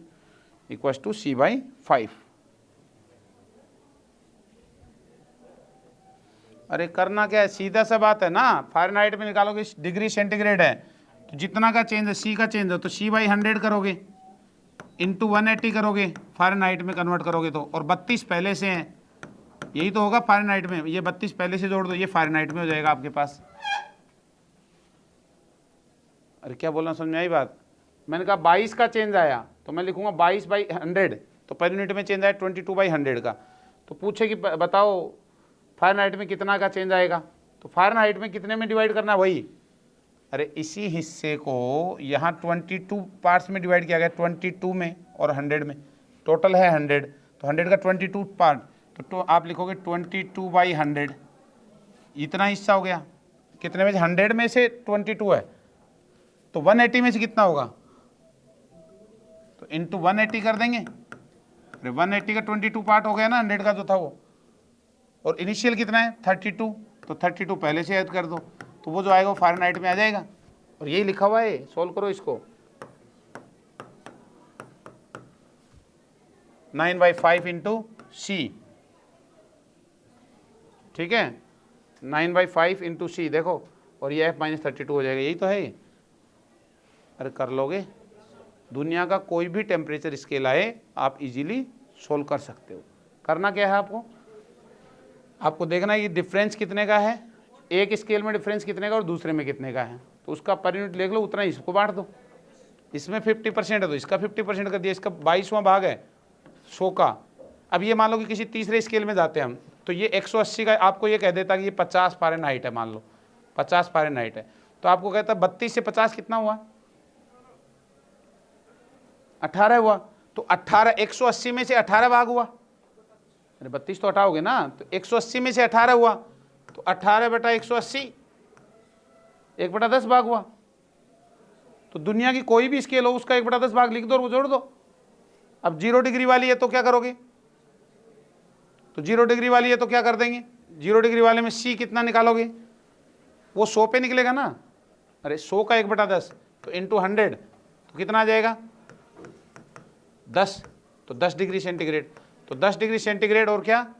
equals to c/5। अरे करना क्या है, सीधा सा बात है ना। फ़ारेनहाइट में निकालोगे, डिग्री सेंटीग्रेड है, तो जितना का चेंज है, सी का चेंज है, तो c/100 करोगे, इंटू 180 करोगे, फ़ारेनहाइट में कन्वर्ट करोगे तो, और 32 पहले से हैं, यही तो होगा फ़ारेनहाइट में। ये 32 पहले से जोड़ दो, ये फ़ारेनहाइट में हो जाएगा आपके पास। अरे क्या बोलना, समझ में आई बात? मैंने कहा 22 का चेंज आया, तो मैं लिखूंगा 22/100, तो पर यूनिट में चेंज आया 22/100 का। तो पूछे कि बताओ फ़ारेनहाइट में कितना का चेंज आएगा, तो फ़ारेनहाइट में कितने में डिवाइड करना, वही। अरे इसी हिस्से को यहाँ 22 पार्ट्स में डिवाइड किया गया, 22 में और 100 में, टोटल है 100, तो 100 का 22 पार्ट, तो आप लिखोगे 22/100, इतना हिस्सा हो गया। कितने में से? 100 में से 22 है, तो 180 में से कितना होगा? तो इंटू 180 कर देंगे। अरे 180 का 22 पार्ट हो गया ना 100 का जो था वो, और इनिशियल कितना है 32, तो 32 पहले से ऐड कर दो, तो वो जो आएगा वो फ़ारेनहाइट में आ जाएगा। और यही लिखा हुआ है, सोल्व करो इसको। 9/5 इंटू सी, ठीक है, 9/5 इंटू सी, देखो, और ये f माइनस 32 हो जाएगा, यही तो है ये। अरे कर लोगे, दुनिया का कोई भी टेम्परेचर स्केल आए आप इजीली सोल्व कर सकते हो। करना क्या है आपको? आपको देखना है ये डिफरेंस कितने का है, एक स्केल में डिफरेंस कितने का और दूसरे में कितने का है, तो उसका पर यूनिट लिख लो, उतना इसको बांट दो। इसमें 50% है तो इसका 50% कर दिया, इसका 22वां भाग है 100 का। अब ये मान लो कि किसी तीसरे स्केल में जाते हैं हम, तो ये 180 का आपको ये कह देता कि ये 50 फ़ारेनहाइट है, मान लो 50 फ़ारेनहाइट है, तो आपको कहता 32 से 50 कितना हुआ? 18 हुआ, तो 18, 180 में से 18 भाग हुआ। अरे 32 तो हटाओगे ना, तो 180 में से 18 हुआ, तो 18/180, 1/10 भाग हुआ। तो दुनिया की कोई भी स्केल हो उसका 1/10 भाग लिख दो और वो जोड़ दो। अब 0 डिग्री वाली है तो क्या करोगे? तो 0 डिग्री वाली है तो क्या कर देंगे? 0 डिग्री वाले में सी कितना निकालोगे? वो 100 पे निकलेगा ना। अरे 100 का 1/10 तो इंटू 100, तो कितना आ जाएगा? 10, तो 10 डिग्री सेंटीग्रेड। तो 10 डिग्री सेंटीग्रेड और क्या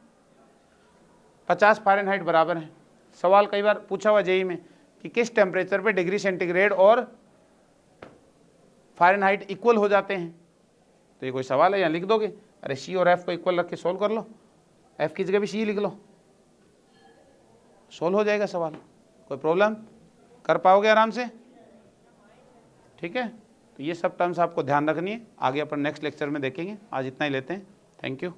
50 फ़ारेनहाइट बराबर है। सवाल कई बार पूछा हुआ जेईई में कि किस टेम्परेचर पे डिग्री सेंटीग्रेड और फ़ारेनहाइट इक्वल हो जाते हैं, तो ये कोई सवाल है? यहाँ लिख दोगे। अरे सी और एफ को इक्वल रख के सोल्व कर लो, एफ की जगह भी सी लिख लो, सोल्व हो जाएगा सवाल। कोई प्रॉब्लम? कर पाओगे आराम से? ठीक है, तो ये सब टर्म्स आपको ध्यान रखनी है, आगे अपन नेक्स्ट लेक्चर में देखेंगे। आज इतना ही लेते हैं। Thank you.